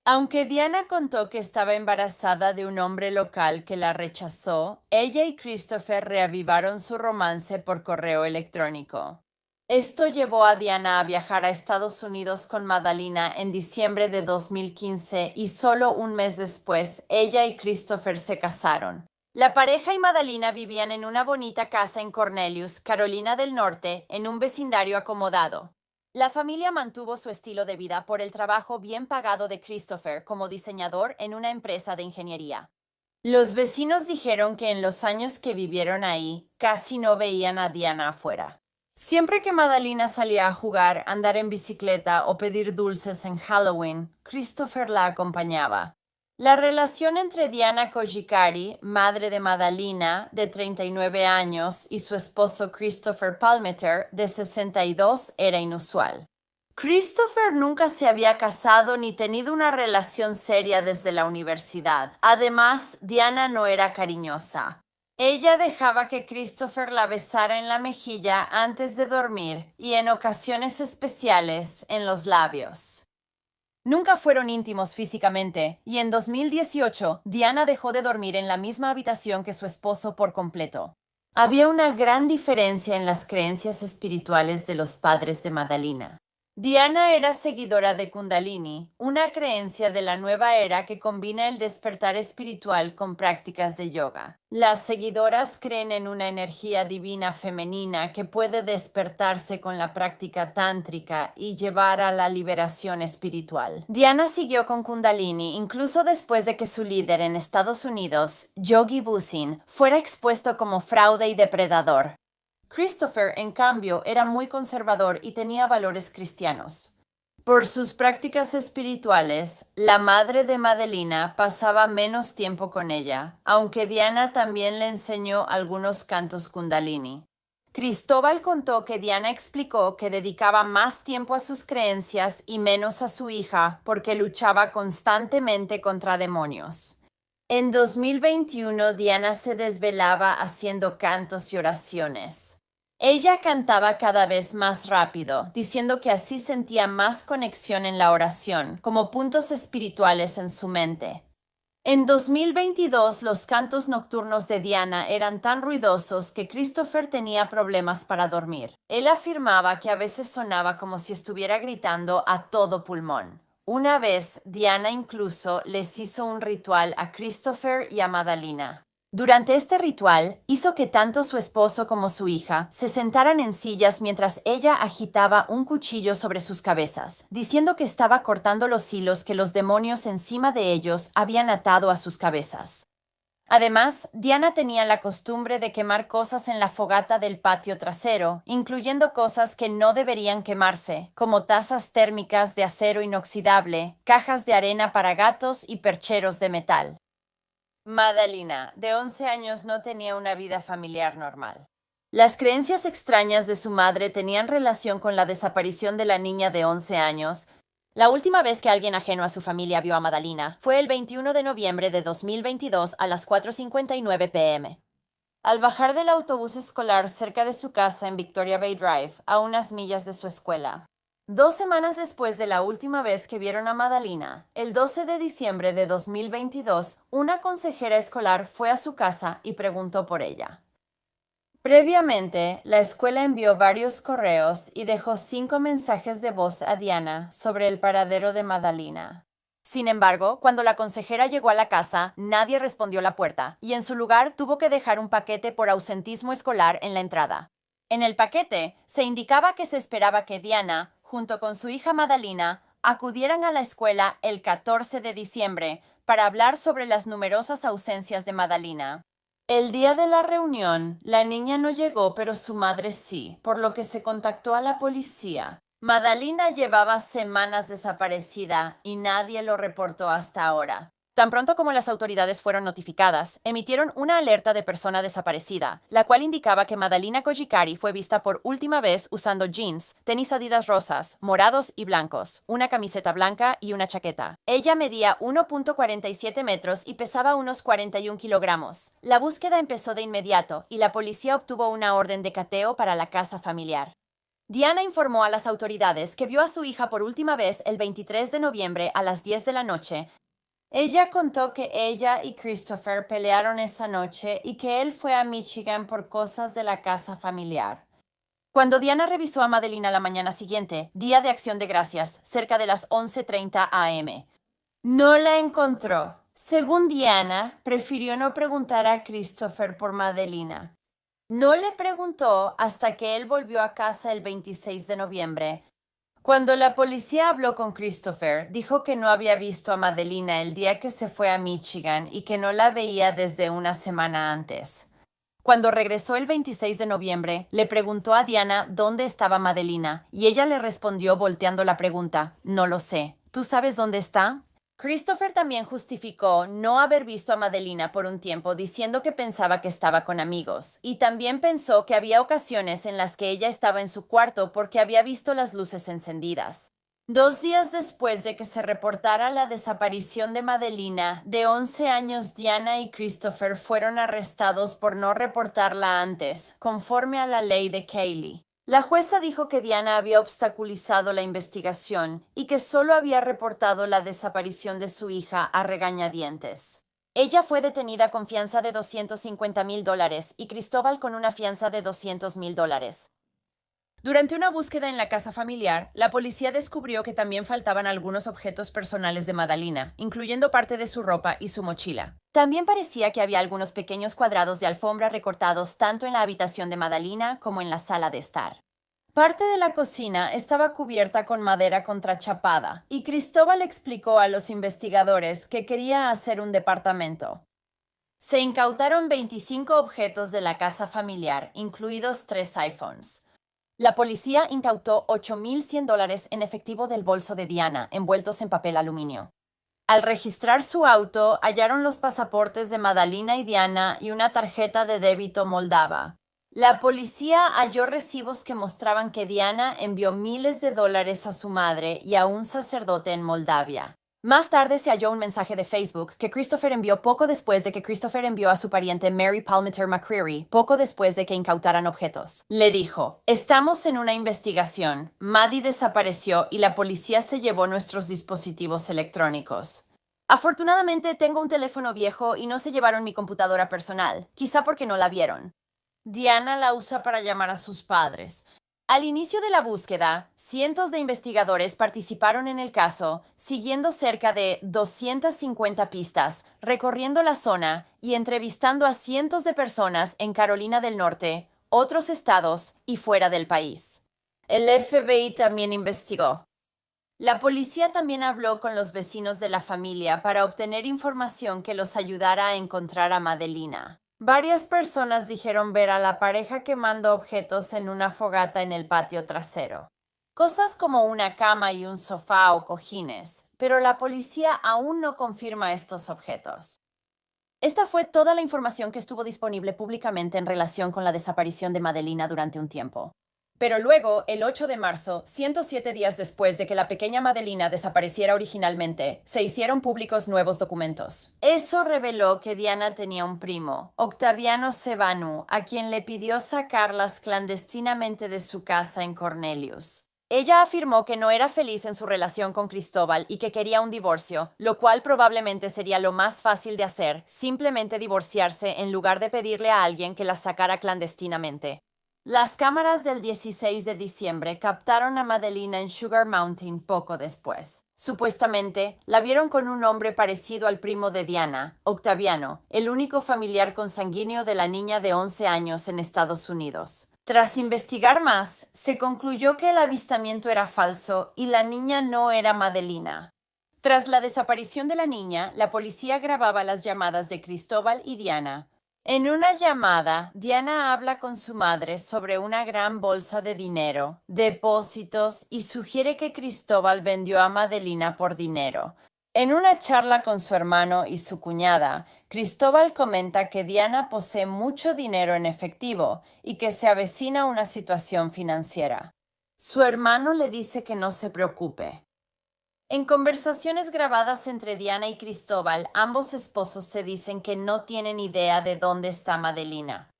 Aunque Diana contó que estaba embarazada de un hombre local que la rechazó, ella y Christopher reavivaron su romance por correo electrónico. Esto llevó a Diana a viajar a Estados Unidos con Madalina en diciembre de 2015 y solo un mes después, ella y Christopher se casaron. La pareja y Madalina vivían en una bonita casa en Cornelius, Carolina del Norte, en un vecindario acomodado. La familia mantuvo su estilo de vida por el trabajo bien pagado de Christopher como diseñador en una empresa de ingeniería. Los vecinos dijeron que en los años que vivieron ahí, casi no veían a Diana afuera. Siempre que Madalina salía a jugar, andar en bicicleta o pedir dulces en Halloween, Christopher la acompañaba. La relación entre Diana Kojikari, madre de Madalina, de 39 años, y su esposo Christopher Palmiter, de 62, era inusual. Christopher nunca se había casado ni tenido una relación seria desde la universidad. Además, Diana no era cariñosa. Ella dejaba que Christopher la besara en la mejilla antes de dormir y en ocasiones especiales en los labios. Nunca fueron íntimos físicamente, y en 2018, Diana dejó de dormir en la misma habitación que su esposo por completo. Había una gran diferencia en las creencias espirituales de los padres de Madalina. Diana era seguidora de Kundalini, una creencia de la nueva era que combina el despertar espiritual con prácticas de yoga. Las seguidoras creen en una energía divina femenina que puede despertarse con la práctica tántrica y llevar a la liberación espiritual. Diana siguió con Kundalini incluso después de que su líder en Estados Unidos, Yogi Bhusin, fuera expuesto como fraude y depredador. Christopher, en cambio, era muy conservador y tenía valores cristianos. Por sus prácticas espirituales, la madre de Madelina pasaba menos tiempo con ella, aunque Diana también le enseñó algunos cantos kundalini. Cristóbal contó que Diana explicó que dedicaba más tiempo a sus creencias y menos a su hija porque luchaba constantemente contra demonios. En 2021, Diana se desvelaba haciendo cantos y oraciones. Ella cantaba cada vez más rápido, diciendo que así sentía más conexión en la oración, como puntos espirituales en su mente. En 2022, los cantos nocturnos de Diana eran tan ruidosos que Christopher tenía problemas para dormir. Él afirmaba que a veces sonaba como si estuviera gritando a todo pulmón. Una vez, Diana incluso les hizo un ritual a Christopher y a Madalina. Durante este ritual, hizo que tanto su esposo como su hija se sentaran en sillas mientras ella agitaba un cuchillo sobre sus cabezas, diciendo que estaba cortando los hilos que los demonios encima de ellos habían atado a sus cabezas. Además, Diana tenía la costumbre de quemar cosas en la fogata del patio trasero, incluyendo cosas que no deberían quemarse, como tazas térmicas de acero inoxidable, cajas de arena para gatos y percheros de metal. Madalina, de 11 años, no tenía una vida familiar normal. Las creencias extrañas de su madre tenían relación con la desaparición de la niña de 11 años. La última vez que alguien ajeno a su familia vio a Madalina fue el 21 de noviembre de 2022 a las 4:59 p.m. Al bajar del autobús escolar cerca de su casa en Victoria Bay Drive, a unas millas de su escuela. 2 semanas después de la última vez que vieron a Madalina, el 12 de diciembre de 2022, una consejera escolar fue a su casa y preguntó por ella. Previamente, la escuela envió varios correos y dejó 5 mensajes de voz a Diana sobre el paradero de Madalina. Sin embargo, cuando la consejera llegó a la casa, nadie respondió la puerta y en su lugar tuvo que dejar un paquete por ausentismo escolar en la entrada. En el paquete se indicaba que se esperaba que Diana, junto con su hija Madalina, acudieran a la escuela el 14 de diciembre para hablar sobre las numerosas ausencias de Madalina. El día de la reunión, la niña no llegó, pero su madre sí, por lo que se contactó a la policía. Madalina llevaba semanas desaparecida y nadie lo reportó hasta ahora. Tan pronto como las autoridades fueron notificadas, emitieron una alerta de persona desaparecida, la cual indicaba que Madalina Kojikari fue vista por última vez usando jeans, tenis Adidas rosas, morados y blancos, una camiseta blanca y una chaqueta. Ella medía 1.47 metros y pesaba unos 41 kilogramos. La búsqueda empezó de inmediato y la policía obtuvo una orden de cateo para la casa familiar. Diana informó a las autoridades que vio a su hija por última vez el 23 de noviembre a las 10 de la noche. Ella contó que ella y Christopher pelearon esa noche y que él fue a Michigan por cosas de la casa familiar. Cuando Diana revisó a Madalina la mañana siguiente, día de Acción de Gracias, cerca de las 11:30 a.m., no la encontró. Según Diana, prefirió no preguntar a Christopher por Madalina. No le preguntó hasta que él volvió a casa el 26 de noviembre. Cuando la policía habló con Christopher, dijo que no había visto a Madalina el día que se fue a Michigan y que no la veía desde una semana antes. Cuando regresó el 26 de noviembre, le preguntó a Diana dónde estaba Madalina y ella le respondió volteando la pregunta, no lo sé. ¿Tú sabes dónde está? Christopher también justificó no haber visto a Madalina por un tiempo diciendo que pensaba que estaba con amigos, y también pensó que había ocasiones en las que ella estaba en su cuarto porque había visto las luces encendidas. 2 días después de que se reportara la desaparición de Madalina, de 11 años, Diana y Christopher fueron arrestados por no reportarla antes, conforme a la ley de Cayley. La jueza dijo que Diana había obstaculizado la investigación y que solo había reportado la desaparición de su hija a regañadientes. Ella fue detenida con fianza de $250,000 y Cristóbal con una fianza de $200,000. Durante una búsqueda en la casa familiar, la policía descubrió que también faltaban algunos objetos personales de Madalina, incluyendo parte de su ropa y su mochila. También parecía que había algunos pequeños cuadrados de alfombra recortados tanto en la habitación de Madalina como en la sala de estar. Parte de la cocina estaba cubierta con madera contrachapada, y Cristóbal explicó a los investigadores que quería hacer un departamento. Se incautaron 25 objetos de la casa familiar, incluidos 3 iPhones. La policía incautó $8,100 en efectivo del bolso de Diana, envueltos en papel aluminio. Al registrar su auto, hallaron los pasaportes de Madalina y Diana y una tarjeta de débito moldava. La policía halló recibos que mostraban que Diana envió miles de dólares a su madre y a un sacerdote en Moldavia. Más tarde se halló un mensaje de Facebook que Christopher envió poco después de que Christopher envió a su pariente Mary Palmiter McCreary, poco después de que incautaran objetos. Le dijo: estamos en una investigación. Maddie desapareció y la policía se llevó nuestros dispositivos electrónicos. Afortunadamente tengo un teléfono viejo y no se llevaron mi computadora personal, quizá porque no la vieron. Diana la usa para llamar a sus padres. Al inicio de la búsqueda, cientos de investigadores participaron en el caso, siguiendo cerca de 250 pistas, recorriendo la zona y entrevistando a cientos de personas en Carolina del Norte, otros estados y fuera del país. El FBI también investigó. La policía también habló con los vecinos de la familia para obtener información que los ayudara a encontrar a Madalina. Varias personas dijeron ver a la pareja quemando objetos en una fogata en el patio trasero. Cosas como una cama y un sofá o cojines, pero la policía aún no confirma estos objetos. Esta fue toda la información que estuvo disponible públicamente en relación con la desaparición de Madalina durante un tiempo. Pero luego, el 8 de marzo, 107 días después de que la pequeña Madalina desapareciera originalmente, se hicieron públicos nuevos documentos. Eso reveló que Diana tenía un primo, Octaviano Sebanu, a quien le pidió sacarlas clandestinamente de su casa en Cornelius. Ella afirmó que no era feliz en su relación con Cristóbal y que quería un divorcio, lo cual probablemente sería lo más fácil de hacer, simplemente divorciarse en lugar de pedirle a alguien que las sacara clandestinamente. Las cámaras del 16 de diciembre captaron a Madalina en Sugar Mountain poco después. Supuestamente, la vieron con un hombre parecido al primo de Diana, Octaviano, el único familiar consanguíneo de la niña de 11 años en Estados Unidos. Tras investigar más, se concluyó que el avistamiento era falso y la niña no era Madalina. Tras la desaparición de la niña, la policía grababa las llamadas de Cristóbal y Diana. En una llamada, Diana habla con su madre sobre una gran bolsa de dinero, depósitos y sugiere que Cristóbal vendió a Madalina por dinero. En una charla con su hermano y su cuñada, Cristóbal comenta que Diana posee mucho dinero en efectivo y que se avecina una situación financiera. Su hermano le dice que no se preocupe. En conversaciones grabadas entre Diana y Cristóbal, ambos esposos se dicen que no tienen idea de dónde está Madalina.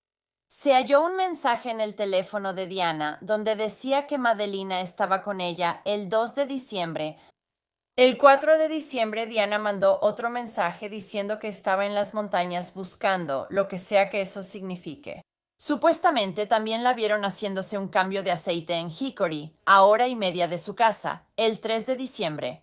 Se halló un mensaje en el teléfono de Diana donde decía que Madalina estaba con ella el 2 de diciembre. El 4 de diciembre Diana mandó otro mensaje diciendo que estaba en las montañas buscando, lo que sea que eso signifique. Supuestamente también la vieron haciéndose un cambio de aceite en Hickory, a hora y media de su casa, el 3 de diciembre.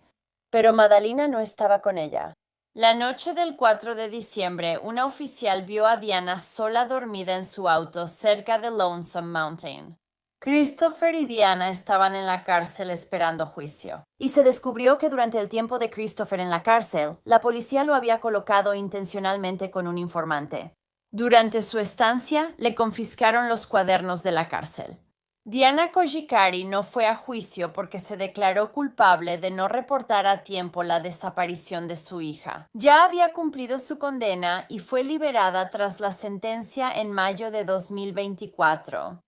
Pero Madalina no estaba con ella. La noche del 4 de diciembre, una oficial vio a Diana sola dormida en su auto cerca de Lonesome Mountain. Christopher y Diana estaban en la cárcel esperando juicio. Y se descubrió que durante el tiempo de Christopher en la cárcel, la policía lo había colocado intencionalmente con un informante. Durante su estancia, le confiscaron los cuadernos de la cárcel. Diana Kojikari no fue a juicio porque se declaró culpable de no reportar a tiempo la desaparición de su hija. Ya había cumplido su condena y fue liberada tras la sentencia en mayo de 2024.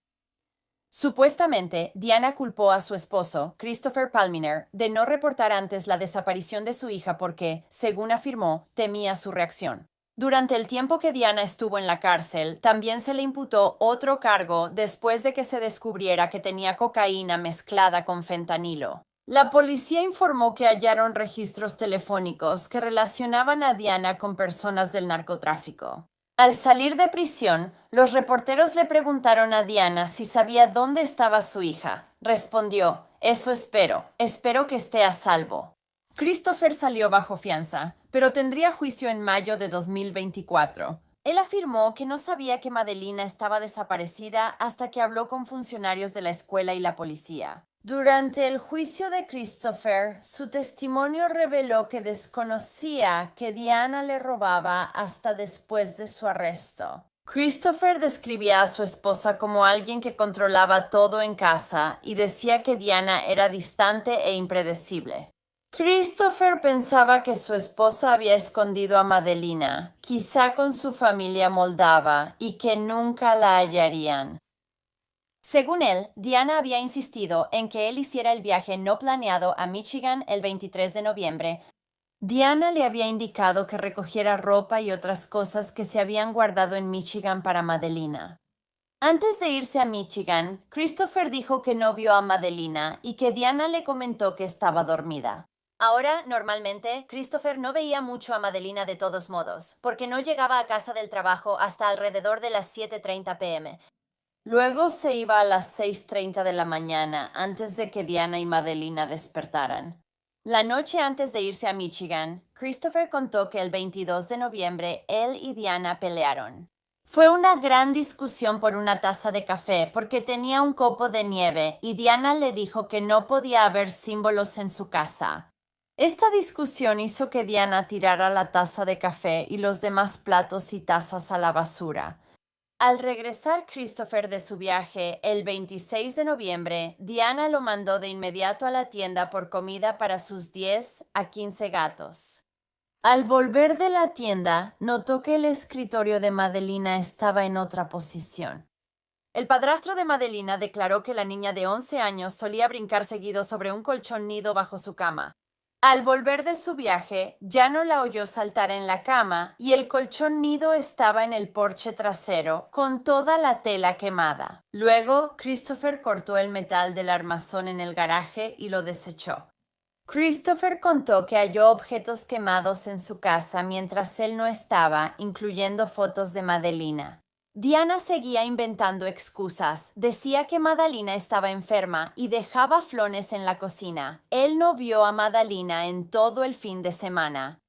Supuestamente, Diana culpó a su esposo, Christopher Palminer, de no reportar antes la desaparición de su hija porque, según afirmó, temía su reacción. Durante el tiempo que Diana estuvo en la cárcel, también se le imputó otro cargo después de que se descubriera que tenía cocaína mezclada con fentanilo. La policía informó que hallaron registros telefónicos que relacionaban a Diana con personas del narcotráfico. Al salir de prisión, los reporteros le preguntaron a Diana si sabía dónde estaba su hija. Respondió: "Eso espero que esté a salvo". Christopher salió bajo fianza, pero tendría juicio en mayo de 2024. Él afirmó que no sabía que Madalina estaba desaparecida hasta que habló con funcionarios de la escuela y la policía. Durante el juicio de Christopher, su testimonio reveló que desconocía que Diana le robaba hasta después de su arresto. Christopher describía a su esposa como alguien que controlaba todo en casa y decía que Diana era distante e impredecible. Christopher pensaba que su esposa había escondido a Madelina, quizá con su familia moldava, y que nunca la hallarían. Según él, Diana había insistido en que él hiciera el viaje no planeado a Michigan el 23 de noviembre. Diana le había indicado que recogiera ropa y otras cosas que se habían guardado en Michigan para Madelina. Antes de irse a Michigan, Christopher dijo que no vio a Madelina y que Diana le comentó que estaba dormida. Ahora, normalmente, Christopher no veía mucho a Madelina de todos modos, porque no llegaba a casa del trabajo hasta alrededor de las 7:30 p.m. Luego se iba a las 6:30 de la mañana, antes de que Diana y Madelina despertaran. La noche antes de irse a Michigan, Christopher contó que el 22 de noviembre él y Diana pelearon. Fue una gran discusión por una taza de café porque tenía un copo de nieve y Diana le dijo que no podía haber símbolos en su casa. Esta discusión hizo que Diana tirara la taza de café y los demás platos y tazas a la basura. Al regresar Christopher de su viaje el 26 de noviembre, Diana lo mandó de inmediato a la tienda por comida para sus 10 a 15 gatos. Al volver de la tienda, notó que el escritorio de Madelina estaba en otra posición. El padrastro de Madelina declaró que la niña de 11 años solía brincar seguido sobre un colchón nido bajo su cama. Al volver de su viaje, ya no la oyó saltar en la cama y el colchón nido estaba en el porche trasero con toda la tela quemada. Luego, Christopher cortó el metal del armazón en el garaje y lo desechó. Christopher contó que halló objetos quemados en su casa mientras él no estaba, incluyendo fotos de Madelina. Diana seguía inventando excusas. Decía que Madalina estaba enferma y dejaba flones en la cocina. Él no vio a Madalina en todo el fin de semana.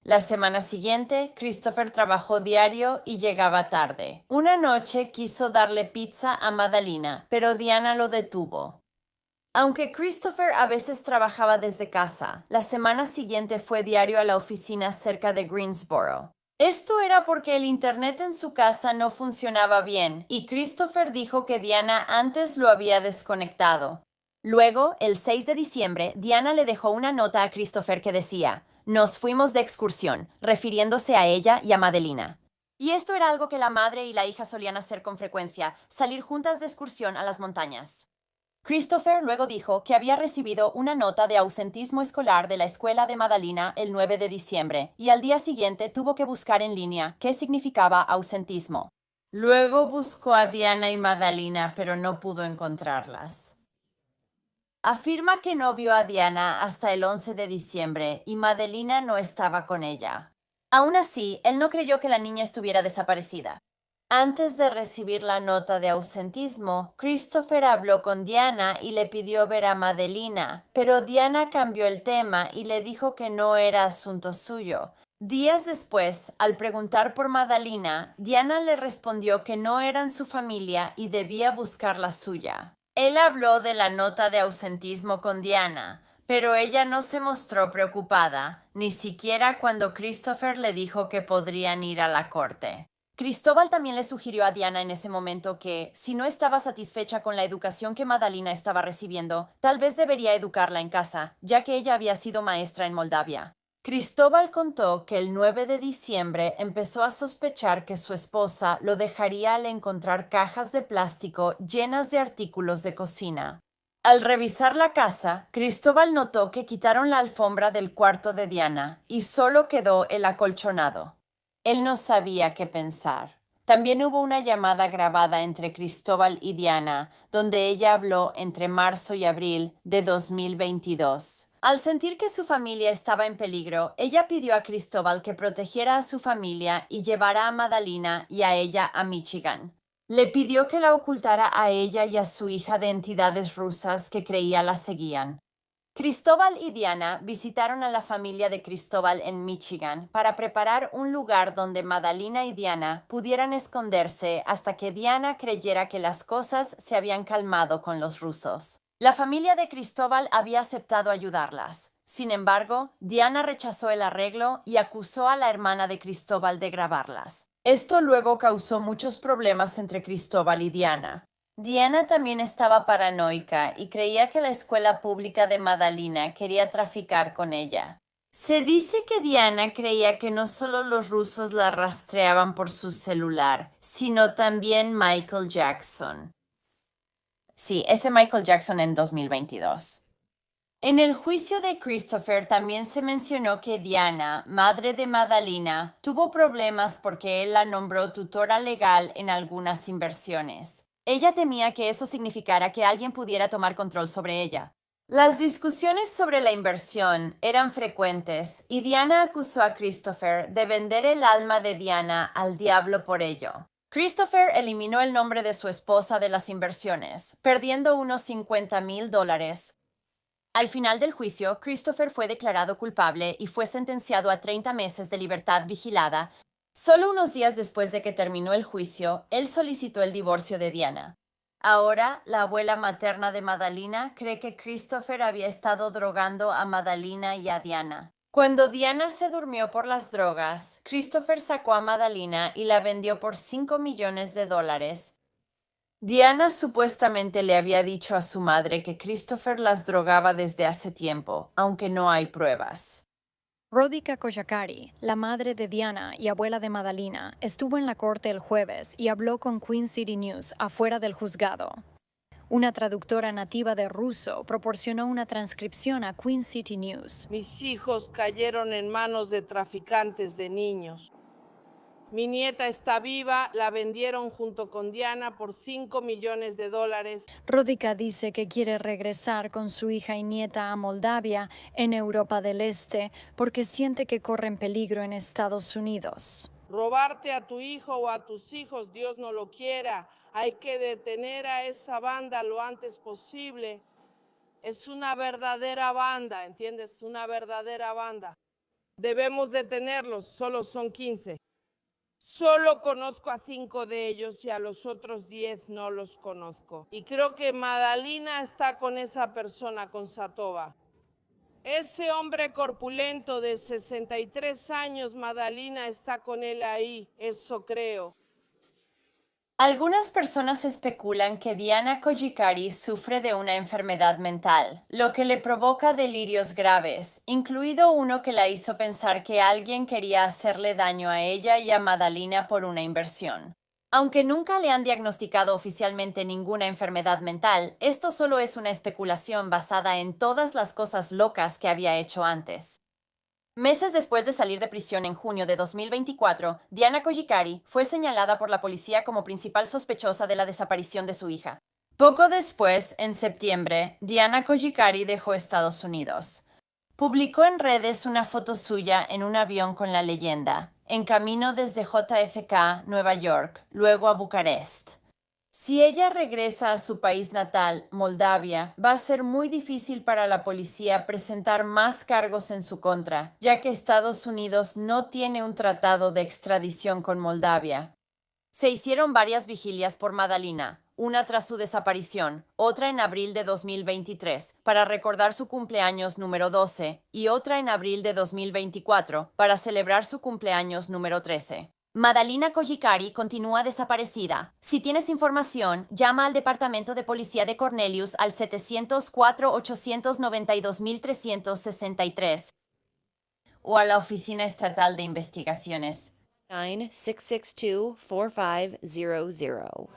La semana siguiente, Christopher trabajó diario y llegaba tarde. Una noche quiso darle pizza a Madalina, pero Diana lo detuvo. Aunque Christopher a veces trabajaba desde casa, la semana siguiente fue diario a la oficina cerca de Greensboro. Esto era porque el internet en su casa no funcionaba bien y Christopher dijo que Diana antes lo había desconectado. Luego, el 6 de diciembre, Diana le dejó una nota a Christopher que decía: «Nos fuimos de excursión», refiriéndose a ella y a Madelina. Y esto era algo que la madre y la hija solían hacer con frecuencia, salir juntas de excursión a las montañas. Christopher luego dijo que había recibido una nota de ausentismo escolar de la escuela de Madalina el 9 de diciembre y al día siguiente tuvo que buscar en línea qué significaba ausentismo. Luego buscó a Diana y Madalina, pero no pudo encontrarlas. Afirma que no vio a Diana hasta el 11 de diciembre y Madelina no estaba con ella. Aún así, él no creyó que la niña estuviera desaparecida. Antes de recibir la nota de ausentismo, Christopher habló con Diana y le pidió ver a Madelina, pero Diana cambió el tema y le dijo que no era asunto suyo. Días después, al preguntar por Madalina, Diana le respondió que no eran su familia y debía buscar la suya. Él habló de la nota de ausentismo con Diana, pero ella no se mostró preocupada, ni siquiera cuando Christopher le dijo que podrían ir a la corte. Cristóbal también le sugirió a Diana en ese momento que, si no estaba satisfecha con la educación que Madalina estaba recibiendo, tal vez debería educarla en casa, ya que ella había sido maestra en Moldavia. Cristóbal contó que el 9 de diciembre empezó a sospechar que su esposa lo dejaría al encontrar cajas de plástico llenas de artículos de cocina. Al revisar la casa, Cristóbal notó que quitaron la alfombra del cuarto de Diana y solo quedó el acolchonado. Él no sabía qué pensar. También hubo una llamada grabada entre Cristóbal y Diana, donde ella habló entre marzo y abril de 2022. Al sentir que su familia estaba en peligro, ella pidió a Cristóbal que protegiera a su familia y llevara a Madalina y a ella a Michigan. Le pidió que la ocultara a ella y a su hija de entidades rusas que creía la seguían. Cristóbal y Diana visitaron a la familia de Cristóbal en Michigan para preparar un lugar donde Madalina y Diana pudieran esconderse hasta que Diana creyera que las cosas se habían calmado con los rusos. La familia de Cristóbal había aceptado ayudarlas. Sin embargo, Diana rechazó el arreglo y acusó a la hermana de Cristóbal de grabarlas. Esto luego causó muchos problemas entre Cristóbal y Diana. Diana también estaba paranoica y creía que la escuela pública de Madalina quería traficar con ella. Se dice que Diana creía que no solo los rusos la rastreaban por su celular, sino también Michael Jackson. Sí, ese Michael Jackson en 2022. En el juicio de Christopher también se mencionó que Diana, madre de Madalina, tuvo problemas porque él la nombró tutora legal en algunas inversiones. Ella temía que eso significara que alguien pudiera tomar control sobre ella. Las discusiones sobre la inversión eran frecuentes y Diana acusó a Christopher de vender el alma de Diana al diablo por ello. Christopher eliminó el nombre de su esposa de las inversiones, perdiendo unos $50,000. Al final del juicio, Christopher fue declarado culpable y fue sentenciado a 30 meses de libertad vigilada. Solo unos días después de que terminó el juicio, él solicitó el divorcio de Diana. Ahora, la abuela materna de Madalina cree que Christopher había estado drogando a Madalina y a Diana. Cuando Diana se durmió por las drogas, Christopher sacó a Madalina y la vendió por $5 millones. Diana supuestamente le había dicho a su madre que Christopher las drogaba desde hace tiempo, aunque no hay pruebas. Rodica Kojakari, la madre de Diana y abuela de Madalina, estuvo en la corte el jueves y habló con Queen City News afuera del juzgado. Una traductora nativa de ruso proporcionó una transcripción a Queen City News. Mis hijos cayeron en manos de traficantes de niños. Mi nieta está viva, la vendieron junto con Diana por $5 millones. Rodica dice que quiere regresar con su hija y nieta a Moldavia, en Europa del Este, porque siente que corren peligro en Estados Unidos. Robarte a tu hijo o a tus hijos, Dios no lo quiera. Hay que detener a esa banda lo antes posible. Es una verdadera banda, ¿entiendes? Una verdadera banda. Debemos detenerlos, solo son 15. Solo conozco a 5 de ellos y a los otros 10 no los conozco. Y creo que Madalina está con esa persona, con Satova. Ese hombre corpulento de 63 años, Madalina está con él ahí, eso creo. Algunas personas especulan que Diana Kojikári sufre de una enfermedad mental, lo que le provoca delirios graves, incluido uno que la hizo pensar que alguien quería hacerle daño a ella y a Madalina por una inversión. Aunque nunca le han diagnosticado oficialmente ninguna enfermedad mental, esto solo es una especulación basada en todas las cosas locas que había hecho antes. Meses después de salir de prisión en junio de 2024, Diana Kojikári fue señalada por la policía como principal sospechosa de la desaparición de su hija. Poco después, en septiembre, Diana Kojikári dejó Estados Unidos. Publicó en redes una foto suya en un avión con la leyenda, en camino desde JFK, Nueva York, luego a Bucarest. Si ella regresa a su país natal, Moldavia, va a ser muy difícil para la policía presentar más cargos en su contra, ya que Estados Unidos no tiene un tratado de extradición con Moldavia. Se hicieron varias vigilias por Madalina, una tras su desaparición, otra en abril de 2023, para recordar su cumpleaños número 12, y otra en abril de 2024, para celebrar su cumpleaños número 13. Madalina Kojikári continúa desaparecida. Si tienes información, llama al Departamento de Policía de Cornelius al 704-892-363 o a la Oficina Estatal de Investigaciones 9-662-4500.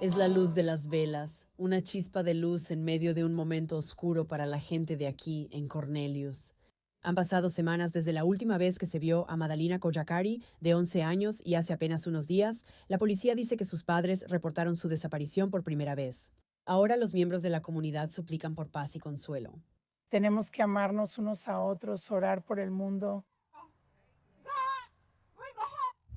Es la luz de las velas, una chispa de luz en medio de un momento oscuro para la gente de aquí, en Cornelius. Han pasado semanas desde la última vez que se vio a Madalina Kojikári, de 11 años, y hace apenas unos días, la policía dice que sus padres reportaron su desaparición por primera vez. Ahora los miembros de la comunidad suplican por paz y consuelo. Tenemos que amarnos unos a otros, orar por el mundo.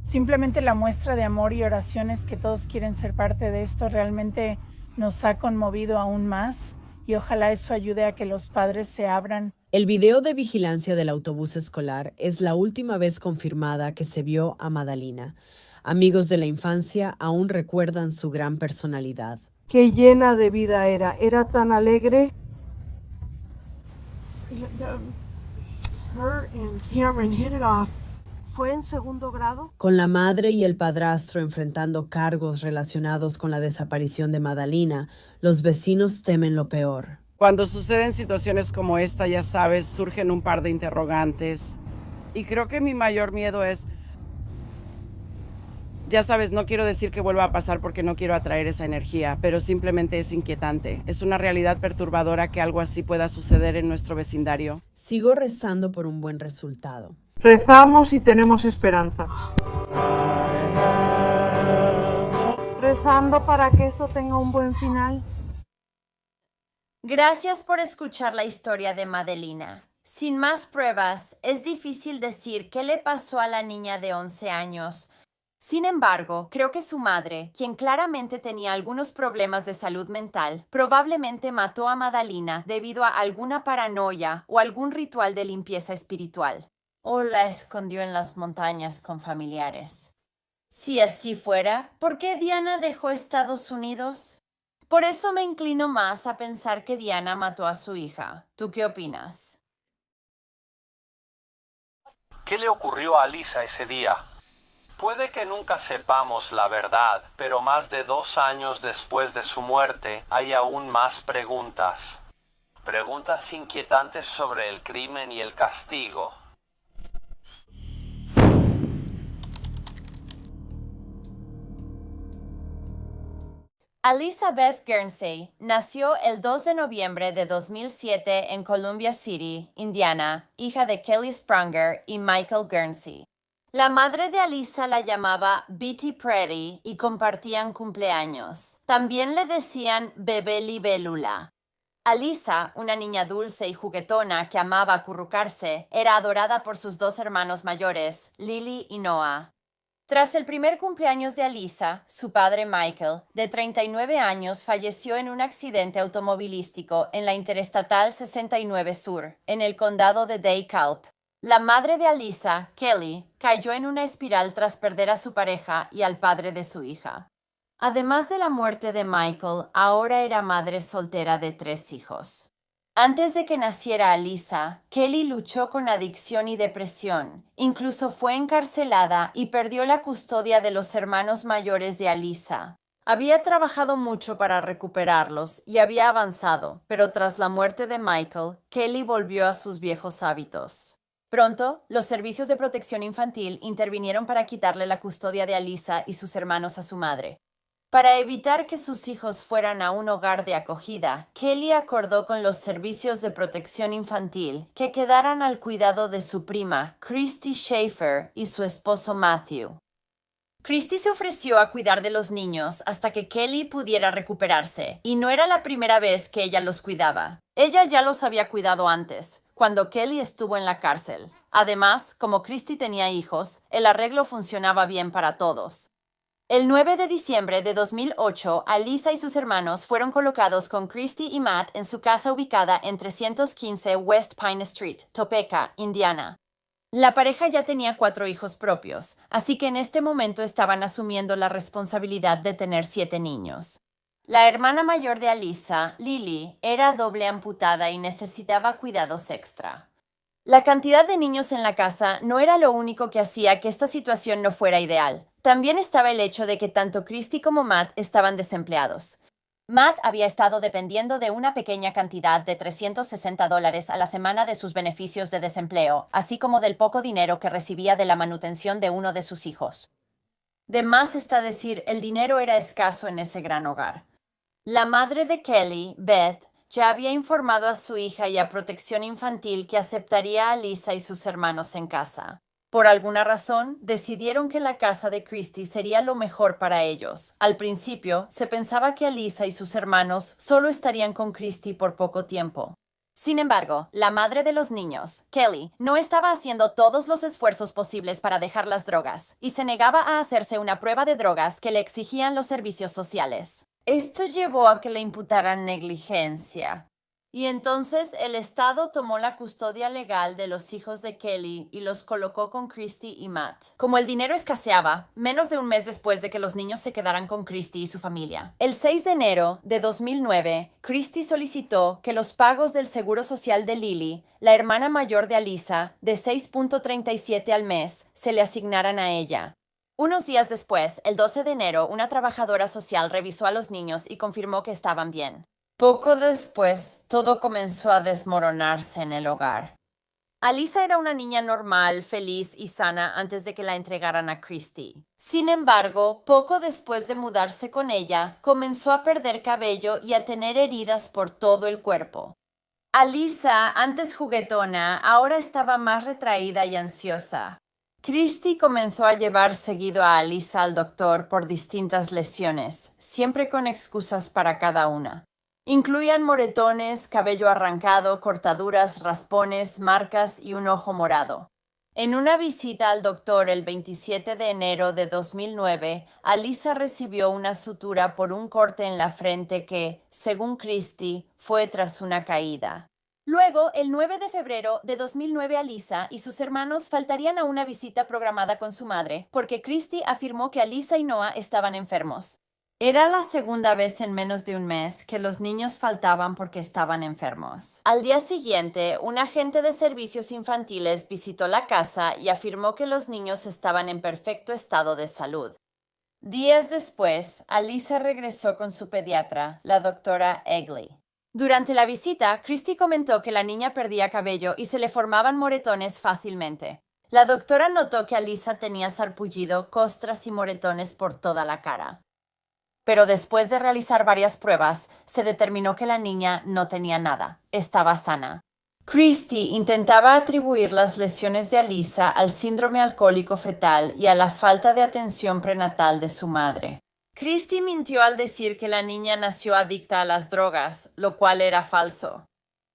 Simplemente la muestra de amor y oraciones que todos quieren ser parte de esto realmente nos ha conmovido aún más y ojalá eso ayude a que los padres se abran. El video de vigilancia del autobús escolar es la última vez confirmada que se vio a Madalina. Amigos de la infancia aún recuerdan su gran personalidad. Qué llena de vida era tan alegre. her and Cameron hit it off. ¿Fue en segundo grado? Con la madre y el padrastro enfrentando cargos relacionados con la desaparición de Madalina, los vecinos temen lo peor. Cuando suceden situaciones como esta, ya sabes, surgen un par de interrogantes. Y creo que mi mayor miedo es... Ya sabes, no quiero decir que vuelva a pasar porque no quiero atraer esa energía, pero simplemente es inquietante. Es una realidad perturbadora que algo así pueda suceder en nuestro vecindario. Sigo rezando por un buen resultado. Rezamos y tenemos esperanza. Rezando para que esto tenga un buen final. Gracias por escuchar la historia de Madalina. Sin más pruebas, es difícil decir qué le pasó a la niña de 11 años. Sin embargo, creo que su madre, quien claramente tenía algunos problemas de salud mental, probablemente mató a Madalina debido a alguna paranoia o algún ritual de limpieza espiritual. O la escondió en las montañas con familiares. Si así fuera, ¿por qué Diana dejó Estados Unidos? Por eso me inclino más a pensar que Diana mató a su hija. ¿Tú qué opinas? ¿Qué le ocurrió a Lisa ese día? Puede que nunca sepamos la verdad, pero más de 2 años después de su muerte hay aún más preguntas. Preguntas inquietantes sobre el crimen y el castigo. Elizabeth Guernsey nació el 2 de noviembre de 2007 en Columbia City, Indiana, hija de Kelly Spranger y Michael Guernsey. La madre de Alisa la llamaba Betty Pretty y compartían cumpleaños. También le decían Bebé Libélula. Alisa, una niña dulce y juguetona que amaba acurrucarse, era adorada por sus 2 hermanos mayores, Lily y Noah. Tras el primer cumpleaños de Alisa, su padre Michael, de 39 años, falleció en un accidente automovilístico en la Interestatal 69 Sur, en el condado de DeKalb. La madre de Alisa, Kelly, cayó en una espiral tras perder a su pareja y al padre de su hija. Además de la muerte de Michael, ahora era madre soltera de 3 hijos. Antes de que naciera Alisa, Kelly luchó con adicción y depresión. Incluso fue encarcelada y perdió la custodia de los hermanos mayores de Alisa. Había trabajado mucho para recuperarlos y había avanzado, pero tras la muerte de Michael, Kelly volvió a sus viejos hábitos. Pronto, los servicios de protección infantil intervinieron para quitarle la custodia de Alisa y sus hermanos a su madre. Para evitar que sus hijos fueran a un hogar de acogida, Kelly acordó con los servicios de protección infantil que quedaran al cuidado de su prima, Christy Schaefer, y su esposo Matthew. Christy se ofreció a cuidar de los niños hasta que Kelly pudiera recuperarse, y no era la primera vez que ella los cuidaba. Ella ya los había cuidado antes, cuando Kelly estuvo en la cárcel. Además, como Christy tenía hijos, el arreglo funcionaba bien para todos. El 9 de diciembre de 2008, Alisa y sus hermanos fueron colocados con Christy y Matt en su casa ubicada en 315 West Pine Street, Topeka, Indiana. La pareja ya tenía 4 hijos propios, así que en este momento estaban asumiendo la responsabilidad de tener 7 niños. La hermana mayor de Alisa, Lily, era doble amputada y necesitaba cuidados extra. La cantidad de niños en la casa no era lo único que hacía que esta situación no fuera ideal. También estaba el hecho de que tanto Christy como Matt estaban desempleados. Matt había estado dependiendo de una pequeña cantidad de $360 a la semana de sus beneficios de desempleo, así como del poco dinero que recibía de la manutención de uno de sus hijos. De más está decir, el dinero era escaso en ese gran hogar. La madre de Kelly, Beth, ya había informado a su hija y a Protección Infantil que aceptaría a Lisa y sus hermanos en casa. Por alguna razón, decidieron que la casa de Christy sería lo mejor para ellos. Al principio, se pensaba que Alisa y sus hermanos solo estarían con Christy por poco tiempo. Sin embargo, la madre de los niños, Kelly, no estaba haciendo todos los esfuerzos posibles para dejar las drogas y se negaba a hacerse una prueba de drogas que le exigían los servicios sociales. Esto llevó a que le imputaran negligencia. Y entonces el Estado tomó la custodia legal de los hijos de Kelly y los colocó con Christy y Matt. Como el dinero escaseaba, menos de un mes después de que los niños se quedaran con Christy y su familia, el 6 de enero de 2009, Christy solicitó que los pagos del Seguro Social de Lily, la hermana mayor de Alyssa, de $6.37 al mes, se le asignaran a ella. Unos días después, el 12 de enero, una trabajadora social revisó a los niños y confirmó que estaban bien. Poco después, todo comenzó a desmoronarse en el hogar. Alyssa era una niña normal, feliz y sana antes de que la entregaran a Christy. Sin embargo, poco después de mudarse con ella, comenzó a perder cabello y a tener heridas por todo el cuerpo. Alyssa, antes juguetona, ahora estaba más retraída y ansiosa. Christy comenzó a llevar seguido a Alyssa al doctor por distintas lesiones, siempre con excusas para cada una. Incluían moretones, cabello arrancado, cortaduras, raspones, marcas y un ojo morado. En una visita al doctor el 27 de enero de 2009, Alyssa recibió una sutura por un corte en la frente que, según Christy, fue tras una caída. Luego, el 9 de febrero de 2009, Alyssa y sus hermanos faltarían a una visita programada con su madre porque Christy afirmó que Alyssa y Noah estaban enfermos. Era la segunda vez en menos de un mes que los niños faltaban porque estaban enfermos. Al día siguiente, un agente de servicios infantiles visitó la casa y afirmó que los niños estaban en perfecto estado de salud. Días después, Alyssa regresó con su pediatra, la doctora Egley. Durante la visita, Christy comentó que la niña perdía cabello y se le formaban moretones fácilmente. La doctora notó que Alyssa tenía sarpullido, costras y moretones por toda la cara. Pero después de realizar varias pruebas, se determinó que la niña no tenía nada, estaba sana. Christy intentaba atribuir las lesiones de Alyssa al síndrome alcohólico fetal y a la falta de atención prenatal de su madre. Christy mintió al decir que la niña nació adicta a las drogas, lo cual era falso.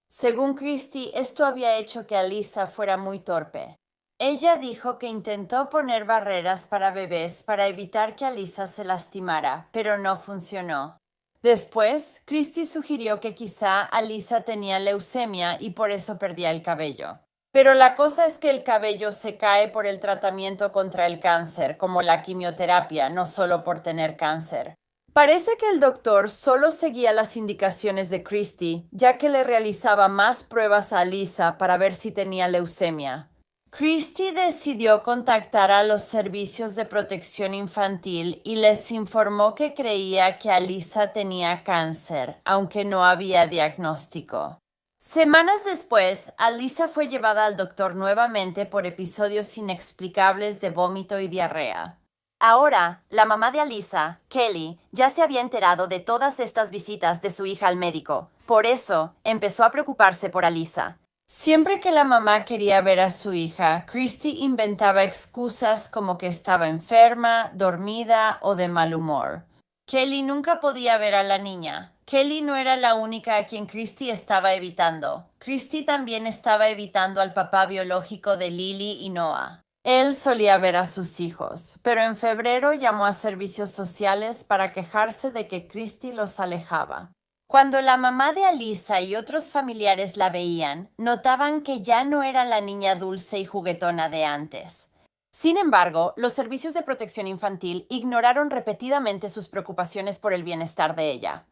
Según Christy, esto había hecho que Alyssa fuera muy torpe. Ella dijo que intentó poner barreras para bebés para evitar que Alyssa se lastimara, pero no funcionó. Después, Christy sugirió que quizá Alyssa tenía leucemia y por eso perdía el cabello. Pero la cosa es que el cabello se cae por el tratamiento contra el cáncer, como la quimioterapia, no solo por tener cáncer. Parece que el doctor solo seguía las indicaciones de Christy, ya que le realizaba más pruebas a Alyssa para ver si tenía leucemia. Christy decidió contactar a los servicios de protección infantil y les informó que creía que Alyssa tenía cáncer, aunque no había diagnóstico. Semanas después, Alyssa fue llevada al doctor nuevamente por episodios inexplicables de vómito y diarrea. Ahora, la mamá de Alyssa, Kelly, ya se había enterado de todas estas visitas de su hija al médico. Por eso, empezó a preocuparse por Alyssa. Siempre que la mamá quería ver a su hija, Christy inventaba excusas como que estaba enferma, dormida o de mal humor. Kelly nunca podía ver a la niña. Kelly no era la única a quien Christy estaba evitando. Christy también estaba evitando al papá biológico de Lily y Noah. Él solía ver a sus hijos, pero en febrero llamó a servicios sociales para quejarse de que Christy los alejaba. Cuando la mamá de Alyssa y otros familiares la veían, notaban que ya no era la niña dulce y juguetona de antes. Sin embargo, los servicios de protección infantil ignoraron repetidamente sus preocupaciones por el bienestar de ella.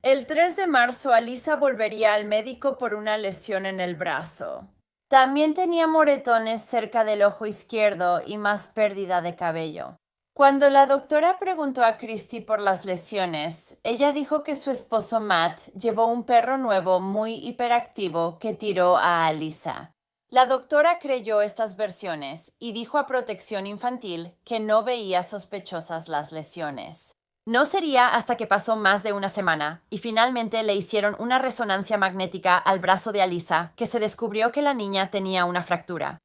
El 3 de marzo, Alyssa volvería al médico por una lesión en el brazo. También tenía moretones cerca del ojo izquierdo y más pérdida de cabello. Cuando la doctora preguntó a Christy por las lesiones, ella dijo que su esposo Matt llevó un perro nuevo muy hiperactivo que tiró a Alyssa. La doctora creyó estas versiones y dijo a Protección Infantil que no veía sospechosas las lesiones. No sería hasta que pasó más de una semana y finalmente le hicieron una resonancia magnética al brazo de Alyssa que se descubrió que la niña tenía una fractura.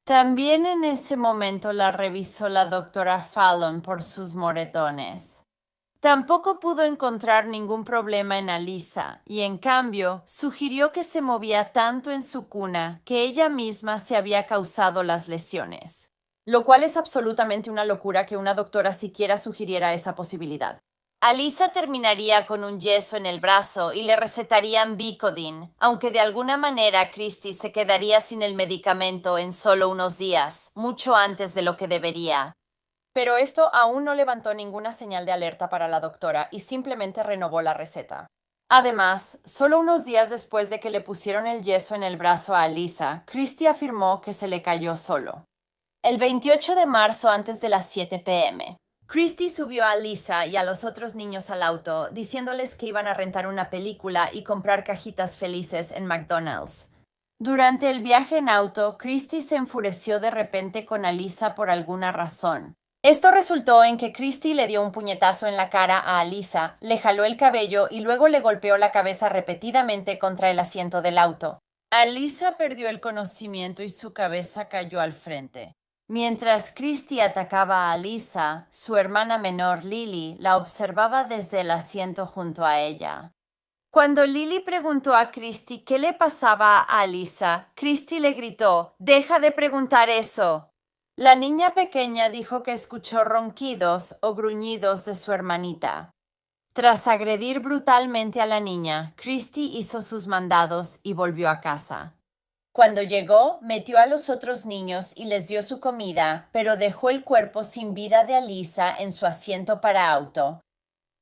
También en ese momento la revisó la doctora Fallon por sus moretones. Tampoco pudo encontrar ningún problema en Alyssa y, en cambio, sugirió que se movía tanto en su cuna que ella misma se había causado las lesiones, lo cual es absolutamente una locura que una doctora siquiera sugiriera esa posibilidad. Alisa terminaría con un yeso en el brazo y le recetarían Vicodin, aunque de alguna manera Christy se quedaría sin el medicamento en solo unos días, mucho antes de lo que debería. Pero esto aún no levantó ninguna señal de alerta para la doctora y simplemente renovó la receta. Además, solo unos días después de que le pusieron el yeso en el brazo a Alisa, Christy afirmó que se le cayó solo. El 28 de marzo antes de las 7 p.m., Christy subió a Alisa y a los otros niños al auto, diciéndoles que iban a rentar una película y comprar cajitas felices en McDonald's. Durante el viaje en auto, Christy se enfureció de repente con Alisa por alguna razón. Esto resultó en que Christy le dio un puñetazo en la cara a Alisa, le jaló el cabello y luego le golpeó la cabeza repetidamente contra el asiento del auto. Alisa perdió el conocimiento y su cabeza cayó al frente. Mientras Christy atacaba a Alisa, su hermana menor Lily la observaba desde el asiento junto a ella. Cuando Lily preguntó a Christy qué le pasaba a Alisa, Christy le gritó: «¡Deja de preguntar eso!». La niña pequeña dijo que escuchó ronquidos o gruñidos de su hermanita. Tras agredir brutalmente a la niña, Christy hizo sus mandados y volvió a casa. Cuando llegó, metió a los otros niños y les dio su comida, pero dejó el cuerpo sin vida de Alisa en su asiento para auto.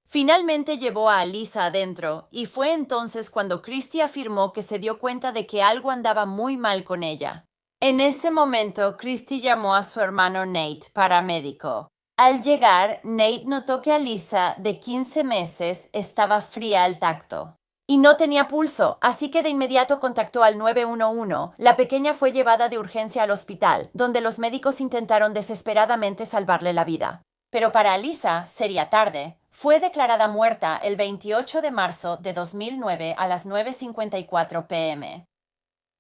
Finalmente llevó a Alisa adentro, y fue entonces cuando Christy afirmó que se dio cuenta de que algo andaba muy mal con ella. En ese momento, Christy llamó a su hermano Nate, paramédico. Al llegar, Nate notó que Alisa, de 15 meses, estaba fría al tacto y no tenía pulso, así que de inmediato contactó al 911. La pequeña fue llevada de urgencia al hospital, donde los médicos intentaron desesperadamente salvarle la vida. Pero para Alisa sería tarde. Fue declarada muerta el 28 de marzo de 2009 a las 9:54 p.m.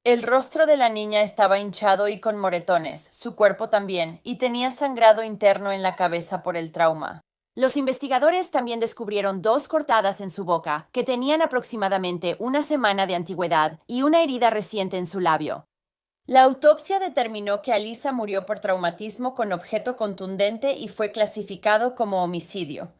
El rostro de la niña estaba hinchado y con moretones, su cuerpo también, y tenía sangrado interno en la cabeza por el trauma. Los investigadores también descubrieron 2 cortadas en su boca, que tenían aproximadamente una semana de antigüedad, y una herida reciente en su labio. La autopsia determinó que Alisa murió por traumatismo con objeto contundente y fue clasificado como homicidio.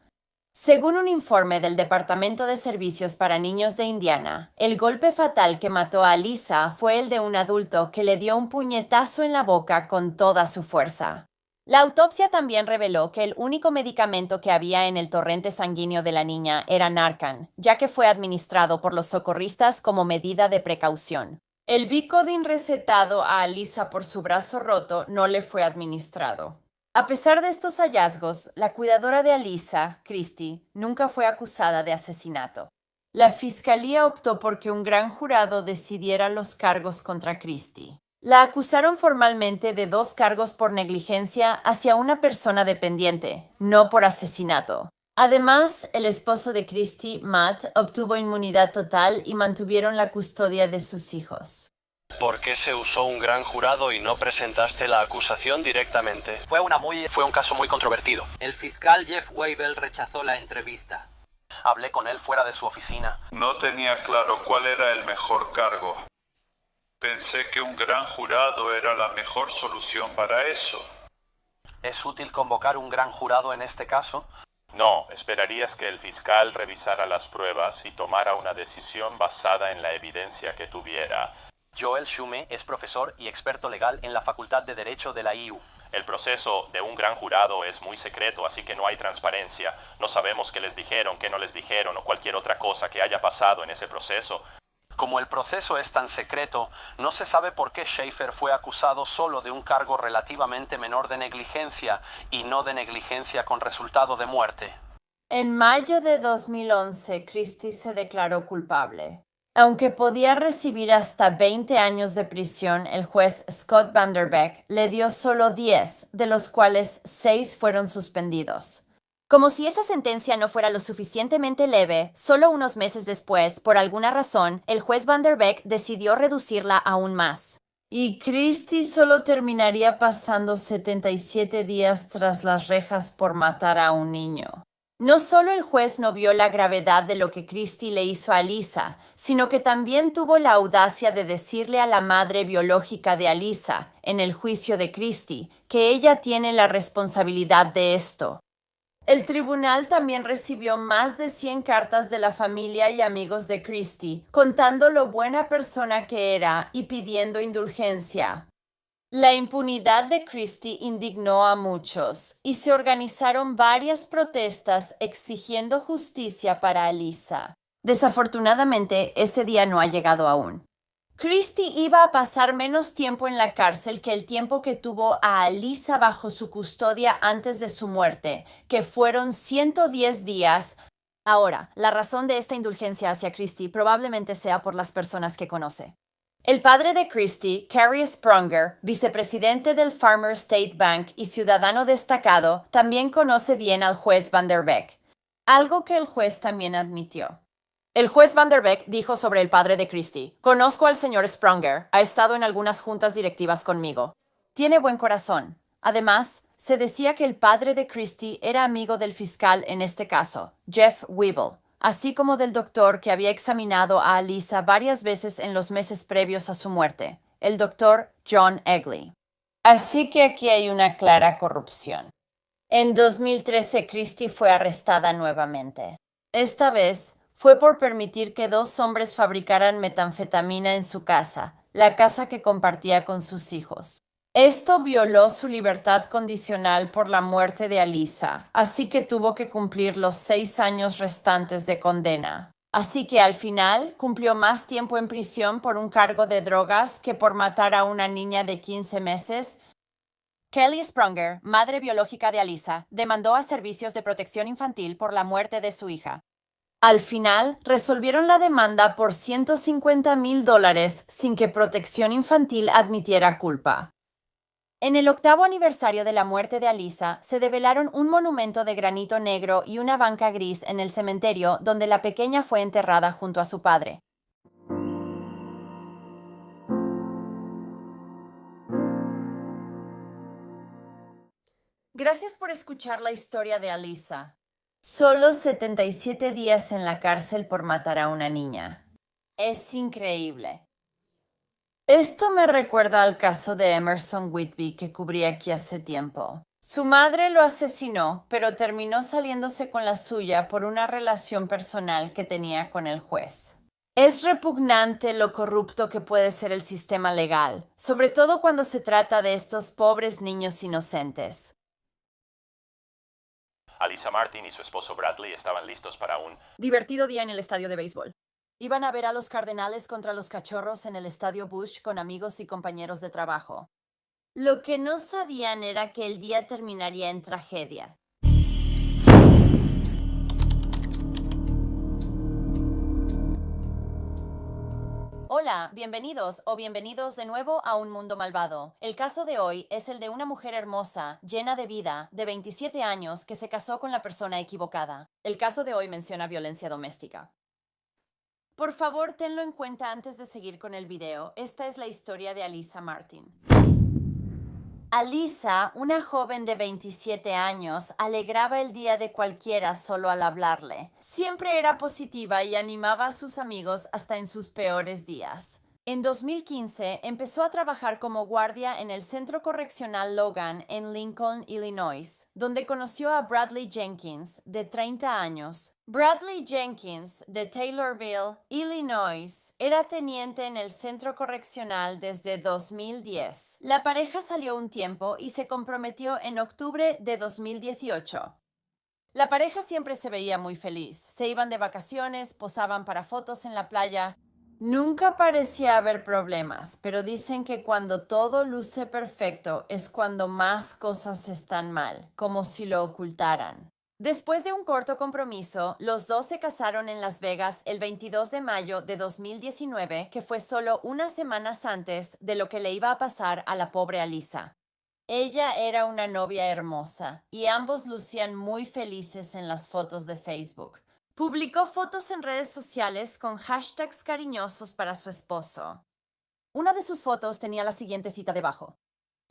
Según un informe del Departamento de Servicios para Niños de Indiana, el golpe fatal que mató a Alisa fue el de un adulto que le dio un puñetazo en la boca con toda su fuerza. La autopsia también reveló que el único medicamento que había en el torrente sanguíneo de la niña era Narcan, ya que fue administrado por los socorristas como medida de precaución. El Vicodin recetado a Alisa por su brazo roto no le fue administrado. A pesar de estos hallazgos, la cuidadora de Alisa, Christy, nunca fue acusada de asesinato. La fiscalía optó por que un gran jurado decidiera los cargos contra Christy. La acusaron formalmente de 2 cargos por negligencia hacia una persona dependiente, no por asesinato. Además, el esposo de Christy, Matt, obtuvo inmunidad total y mantuvieron la custodia de sus hijos. ¿Por qué se usó un gran jurado y no presentaste la acusación directamente? Fue un caso muy controvertido. El fiscal Jeff Weibel rechazó la entrevista. Hablé con él fuera de su oficina. No tenía claro cuál era el mejor cargo. Pensé que un gran jurado era la mejor solución para eso. ¿Es útil convocar un gran jurado en este caso? No, esperarías que el fiscal revisara las pruebas y tomara una decisión basada en la evidencia que tuviera. Joel Shume es profesor y experto legal en la Facultad de Derecho de la IU. El proceso de un gran jurado es muy secreto, así que no hay transparencia. No sabemos qué les dijeron, qué no les dijeron o cualquier otra cosa que haya pasado en ese proceso. Como el proceso es tan secreto, no se sabe por qué Schaefer fue acusado solo de un cargo relativamente menor de negligencia y no de negligencia con resultado de muerte. En mayo de 2011, Christy se declaró culpable. Aunque podía recibir hasta 20 años de prisión, el juez Scott Vanderbeck le dio solo 10, de los cuales 6 fueron suspendidos. Como si esa sentencia no fuera lo suficientemente leve, solo unos meses después, por alguna razón, el juez Vanderbeck decidió reducirla aún más. Y Christy solo terminaría pasando 77 días tras las rejas por matar a un niño. No solo el juez no vio la gravedad de lo que Christy le hizo a Alisa, sino que también tuvo la audacia de decirle a la madre biológica de Alisa, en el juicio de Christy, que ella tiene la responsabilidad de esto. El tribunal también recibió más de 100 cartas de la familia y amigos de Christie, contando lo buena persona que era y pidiendo indulgencia. La impunidad de Christie indignó a muchos y se organizaron varias protestas exigiendo justicia para Alyssa. Desafortunadamente, ese día no ha llegado aún. Christie iba a pasar menos tiempo en la cárcel que el tiempo que tuvo a Alyssa bajo su custodia antes de su muerte, que fueron 110 días. Ahora, la razón de esta indulgencia hacia Christie probablemente sea por las personas que conoce. El padre de Christie, Cary Sprunger, vicepresidente del Farmer State Bank y ciudadano destacado, también conoce bien al juez Van der Beek, algo que el juez también admitió. El juez Van der Beek dijo sobre el padre de Christie: «Conozco al señor Sprunger, ha estado en algunas juntas directivas conmigo. Tiene buen corazón. Además, se decía que el padre de Christie era amigo del fiscal en este caso, Jeff Weibel, así como del doctor que había examinado a Alyssa varias veces en los meses previos a su muerte, el doctor John Egley». Así que aquí hay una clara corrupción. En 2013, Christie fue arrestada nuevamente. Esta vez fue por permitir que 2 hombres fabricaran metanfetamina en su casa, la casa que compartía con sus hijos. Esto violó su libertad condicional por la muerte de Alyssa, así que tuvo que cumplir los 6 años restantes de condena. Así que al final cumplió más tiempo en prisión por un cargo de drogas que por matar a una niña de 15 meses. Kelly Sprunger, madre biológica de Alyssa, demandó a Servicios de Protección Infantil por la muerte de su hija. Al final, resolvieron la demanda por $150,000 sin que Protección Infantil admitiera culpa. En el 8º aniversario de la muerte de Alyssa, se develaron un monumento de granito negro y una banca gris en el cementerio donde la pequeña fue enterrada junto a su padre. Gracias por escuchar la historia de Alyssa. Solo 77 días en la cárcel por matar a una niña. Es increíble. Esto me recuerda al caso de Emerson Whitby que cubrí aquí hace tiempo. Su madre lo asesinó, pero terminó saliéndose con la suya por una relación personal que tenía con el juez. Es repugnante lo corrupto que puede ser el sistema legal, sobre todo cuando se trata de estos pobres niños inocentes. Alyssa Martin y su esposo Bradley estaban listos para un divertido día en el estadio de béisbol. Iban a ver a los Cardenales contra los Cachorros en el estadio Busch con amigos y compañeros de trabajo. Lo que no sabían era que el día terminaría en tragedia. Hola, bienvenidos o bienvenidos de nuevo a Un Mundo Malvado. El caso de hoy es el de una mujer hermosa, llena de vida, de 27 años, que se casó con la persona equivocada. El caso de hoy menciona violencia doméstica. Por favor, tenlo en cuenta antes de seguir con el video. Esta es la historia de Alyssa Martin. Alyssa, una joven de 27 años, alegraba el día de cualquiera solo al hablarle. Siempre era positiva y animaba a sus amigos hasta en sus peores días. En 2015, empezó a trabajar como guardia en el Centro Correccional Logan en Lincoln, Illinois, donde conoció a Bradley Jenkins, de 30 años. Bradley Jenkins, de Taylorville, Illinois, era teniente en el Centro Correccional desde 2010. La pareja salió un tiempo y se comprometió en octubre de 2018. La pareja siempre se veía muy feliz. Se iban de vacaciones, posaban para fotos en la playa. Nunca parecía haber problemas, pero dicen que cuando todo luce perfecto es cuando más cosas están mal, como si lo ocultaran. Después de un corto compromiso, los dos se casaron en Las Vegas el 22 de mayo de 2019, que fue solo unas semanas antes de lo que le iba a pasar a la pobre Alyssa. Ella era una novia hermosa y ambos lucían muy felices en las fotos de Facebook. Publicó fotos en redes sociales con hashtags cariñosos para su esposo. Una de sus fotos tenía la siguiente cita debajo.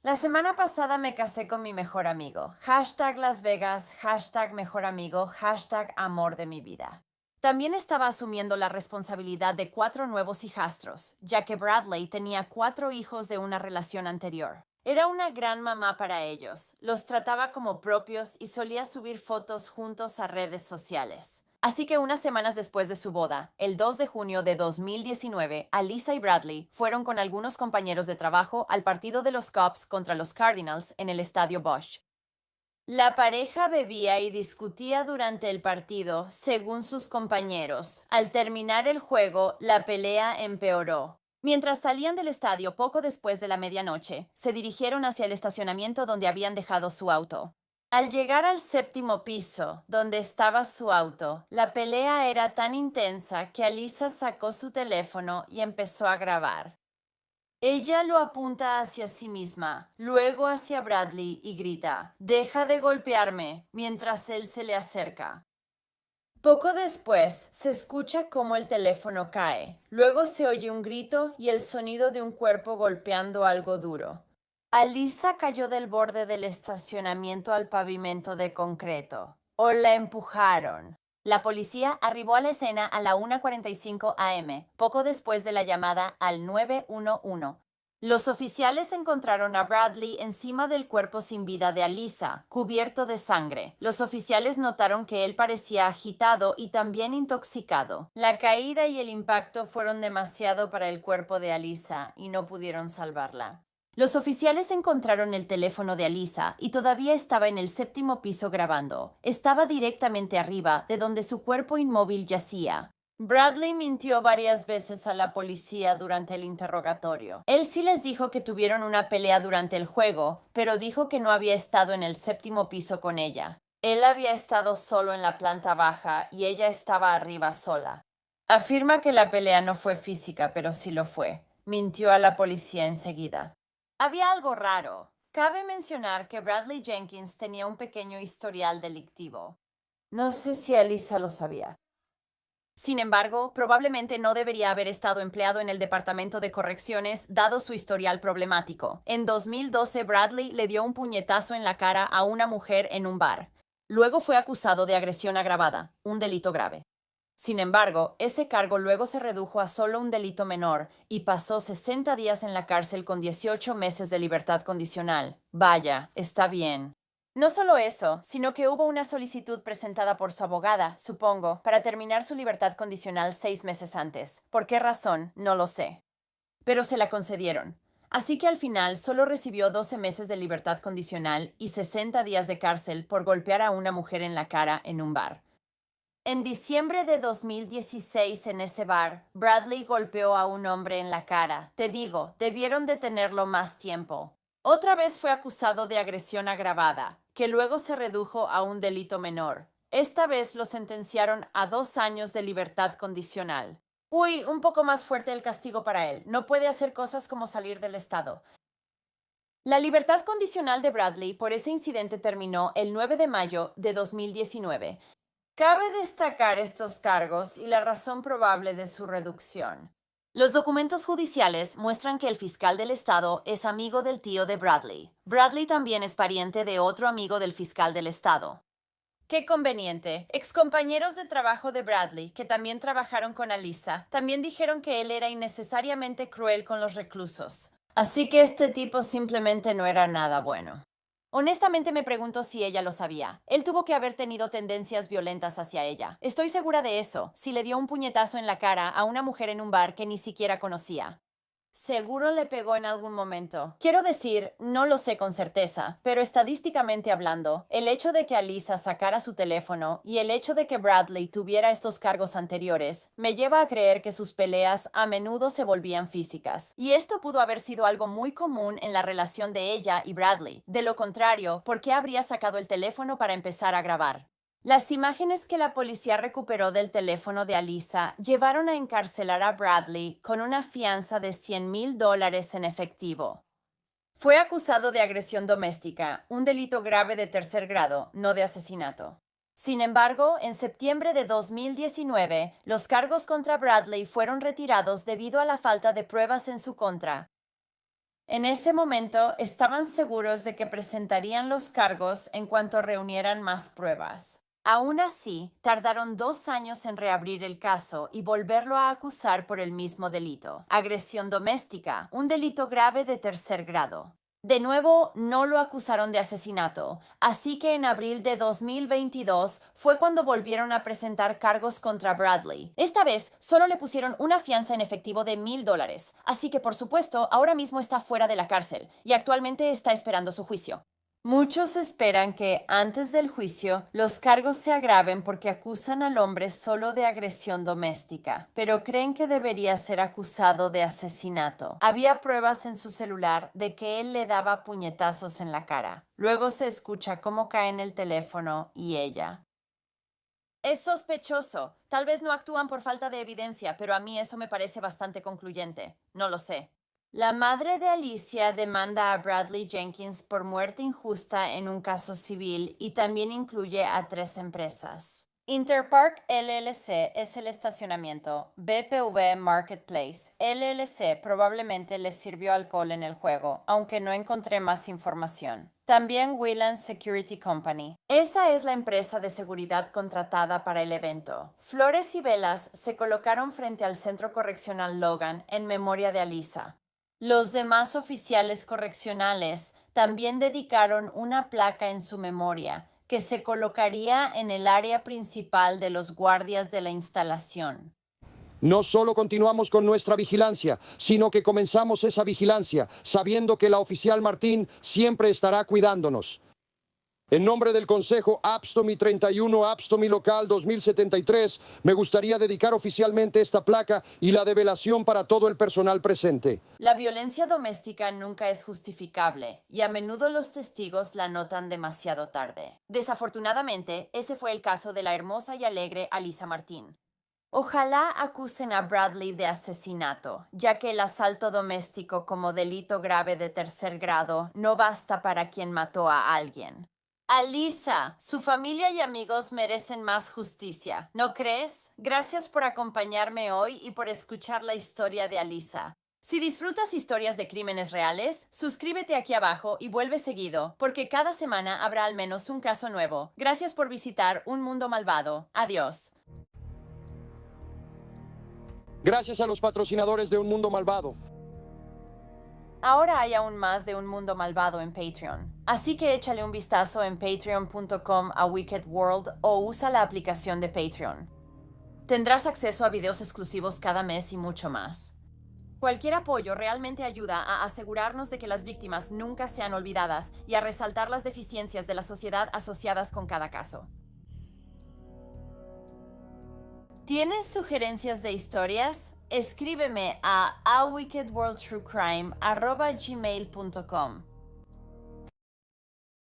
La semana pasada me casé con mi mejor amigo. Hashtag Las Vegas, hashtag mejor amigo, hashtag amor de mi vida. También estaba asumiendo la responsabilidad de 4 nuevos hijastros, ya que Bradley tenía 4 hijos de una relación anterior. Era una gran mamá para ellos, los trataba como propios y solía subir fotos juntos a redes sociales. Así que unas semanas después de su boda, el 2 de junio de 2019, Alyssa y Bradley fueron con algunos compañeros de trabajo al partido de los Cubs contra los Cardinals en el estadio Busch. La pareja bebía y discutía durante el partido, según sus compañeros. Al terminar el juego, la pelea empeoró. Mientras salían del estadio poco después de la medianoche, se dirigieron hacia el estacionamiento donde habían dejado su auto. Al llegar al 7º piso, donde estaba su auto, la pelea era tan intensa que Alyssa sacó su teléfono y empezó a grabar. Ella lo apunta hacia sí misma, luego hacia Bradley y grita, «Deja de golpearme», mientras él se le acerca. Poco después, se escucha cómo el teléfono cae. Luego se oye un grito y el sonido de un cuerpo golpeando algo duro. Alyssa cayó del borde del estacionamiento al pavimento de concreto. O la empujaron. La policía arribó a la escena a la 1:45 am, poco después de la llamada al 911. Los oficiales encontraron a Bradley encima del cuerpo sin vida de Alyssa, cubierto de sangre. Los oficiales notaron que él parecía agitado y también intoxicado. La caída y el impacto fueron demasiado para el cuerpo de Alyssa y no pudieron salvarla. Los oficiales encontraron el teléfono de Alyssa y todavía estaba en el 7º piso grabando. Estaba directamente arriba de donde su cuerpo inmóvil yacía. Bradley mintió varias veces a la policía durante el interrogatorio. Él sí les dijo que tuvieron una pelea durante el juego, pero dijo que no había estado en el 7º piso con ella. Él había estado solo en la planta baja y ella estaba arriba sola. Afirma que la pelea no fue física, pero sí lo fue. Mintió a la policía enseguida. Había algo raro. Cabe mencionar que Bradley Jenkins tenía un pequeño historial delictivo. No sé si Alyssa lo sabía. Sin embargo, probablemente no debería haber estado empleado en el Departamento de Correcciones dado su historial problemático. En 2012, Bradley le dio un puñetazo en la cara a una mujer en un bar. Luego fue acusado de agresión agravada, un delito grave. Sin embargo, ese cargo luego se redujo a solo un delito menor y pasó 60 días en la cárcel con 18 meses de libertad condicional. Vaya, está bien. No solo eso, sino que hubo una solicitud presentada por su abogada, supongo, para terminar su libertad condicional 6 meses antes. ¿Por qué razón? No lo sé. Pero se la concedieron. Así que al final solo recibió 12 meses de libertad condicional y 60 días de cárcel por golpear a una mujer en la cara en un bar. En diciembre de 2016 en ese bar, Bradley golpeó a un hombre en la cara. Te digo, debieron detenerlo más tiempo. Otra vez fue acusado de agresión agravada, que luego se redujo a un delito menor. Esta vez lo sentenciaron a 2 años de libertad condicional. Uy, un poco más fuerte el castigo para él. No puede hacer cosas como salir del estado. La libertad condicional de Bradley por ese incidente terminó el 9 de mayo de 2019. Cabe destacar estos cargos y la razón probable de su reducción. Los documentos judiciales muestran que el fiscal del estado es amigo del tío de Bradley. Bradley también es pariente de otro amigo del fiscal del estado. ¡Qué conveniente! Excompañeros de trabajo de Bradley, que también trabajaron con Alyssa, también dijeron que él era innecesariamente cruel con los reclusos. Así que este tipo simplemente no era nada bueno. Honestamente me pregunto si ella lo sabía. Él tuvo que haber tenido tendencias violentas hacia ella. Estoy segura de eso, si le dio un puñetazo en la cara a una mujer en un bar que ni siquiera conocía. Seguro le pegó en algún momento. Quiero decir, no lo sé con certeza, pero estadísticamente hablando, el hecho de que Alyssa sacara su teléfono y el hecho de que Bradley tuviera estos cargos anteriores me lleva a creer que sus peleas a menudo se volvían físicas. Y esto pudo haber sido algo muy común en la relación de ella y Bradley. De lo contrario, ¿por qué habría sacado el teléfono para empezar a grabar? Las imágenes que la policía recuperó del teléfono de Alyssa llevaron a encarcelar a Bradley con una fianza de $100,000 en efectivo. Fue acusado de agresión doméstica, un delito grave de 3er grado, no de asesinato. Sin embargo, en septiembre de 2019, los cargos contra Bradley fueron retirados debido a la falta de pruebas en su contra. En ese momento, estaban seguros de que presentarían los cargos en cuanto reunieran más pruebas. Aún así, tardaron 2 años en reabrir el caso y volverlo a acusar por el mismo delito, agresión doméstica, un delito grave de 3er grado. De nuevo, no lo acusaron de asesinato, así que en abril de 2022 fue cuando volvieron a presentar cargos contra Bradley. Esta vez solo le pusieron una fianza en efectivo de $1,000, así que por supuesto ahora mismo está fuera de la cárcel y actualmente está esperando su juicio. Muchos esperan que antes del juicio los cargos se agraven porque acusan al hombre solo de agresión doméstica, pero creen que debería ser acusado de asesinato. Había pruebas en su celular de que él le daba puñetazos en la cara. Luego se escucha cómo cae en el teléfono y ella. Es sospechoso. Tal vez no actúan por falta de evidencia, pero a mí eso me parece bastante concluyente. No lo sé. La madre de Alicia demanda a Bradley Jenkins por muerte injusta en un caso civil y también incluye a 3 empresas. Interpark LLC es el estacionamiento. BPV Marketplace LLC probablemente les sirvió alcohol en el juego, aunque no encontré más información. También Whelan Security Company. Esa es la empresa de seguridad contratada para el evento. Flores y velas se colocaron frente al Centro Correccional Logan en memoria de Alisa. Los demás oficiales correccionales también dedicaron una placa en su memoria que se colocaría en el área principal de los guardias de la instalación. No solo continuamos con nuestra vigilancia, sino que comenzamos esa vigilancia sabiendo que la oficial Martín siempre estará cuidándonos. En nombre del Consejo APSTOMY 31 APSTOMY Local 2073, me gustaría dedicar oficialmente esta placa y la develación para todo el personal presente. La violencia doméstica nunca es justificable y a menudo los testigos la notan demasiado tarde. Desafortunadamente, ese fue el caso de la hermosa y alegre Alisa Martín. Ojalá acusen a Bradley de asesinato, ya que el asalto doméstico como delito grave de 3er grado no basta para quien mató a alguien. Alisa, su familia y amigos merecen más justicia, ¿no crees? Gracias por acompañarme hoy y por escuchar la historia de Alisa. Si disfrutas historias de crímenes reales, suscríbete aquí abajo y vuelve seguido, porque cada semana habrá al menos un caso nuevo. Gracias por visitar Un Mundo Malvado. Adiós. Gracias a los patrocinadores de Un Mundo Malvado. Ahora hay aún más de Un Mundo Malvado en Patreon, así que échale un vistazo en patreon.com a Wicked World o usa la aplicación de Patreon. Tendrás acceso a videos exclusivos cada mes y mucho más. Cualquier apoyo realmente ayuda a asegurarnos de que las víctimas nunca sean olvidadas y a resaltar las deficiencias de la sociedad asociadas con cada caso. ¿Tienes sugerencias de historias? Escríbeme a awickedworldtruecrime@gmail.com.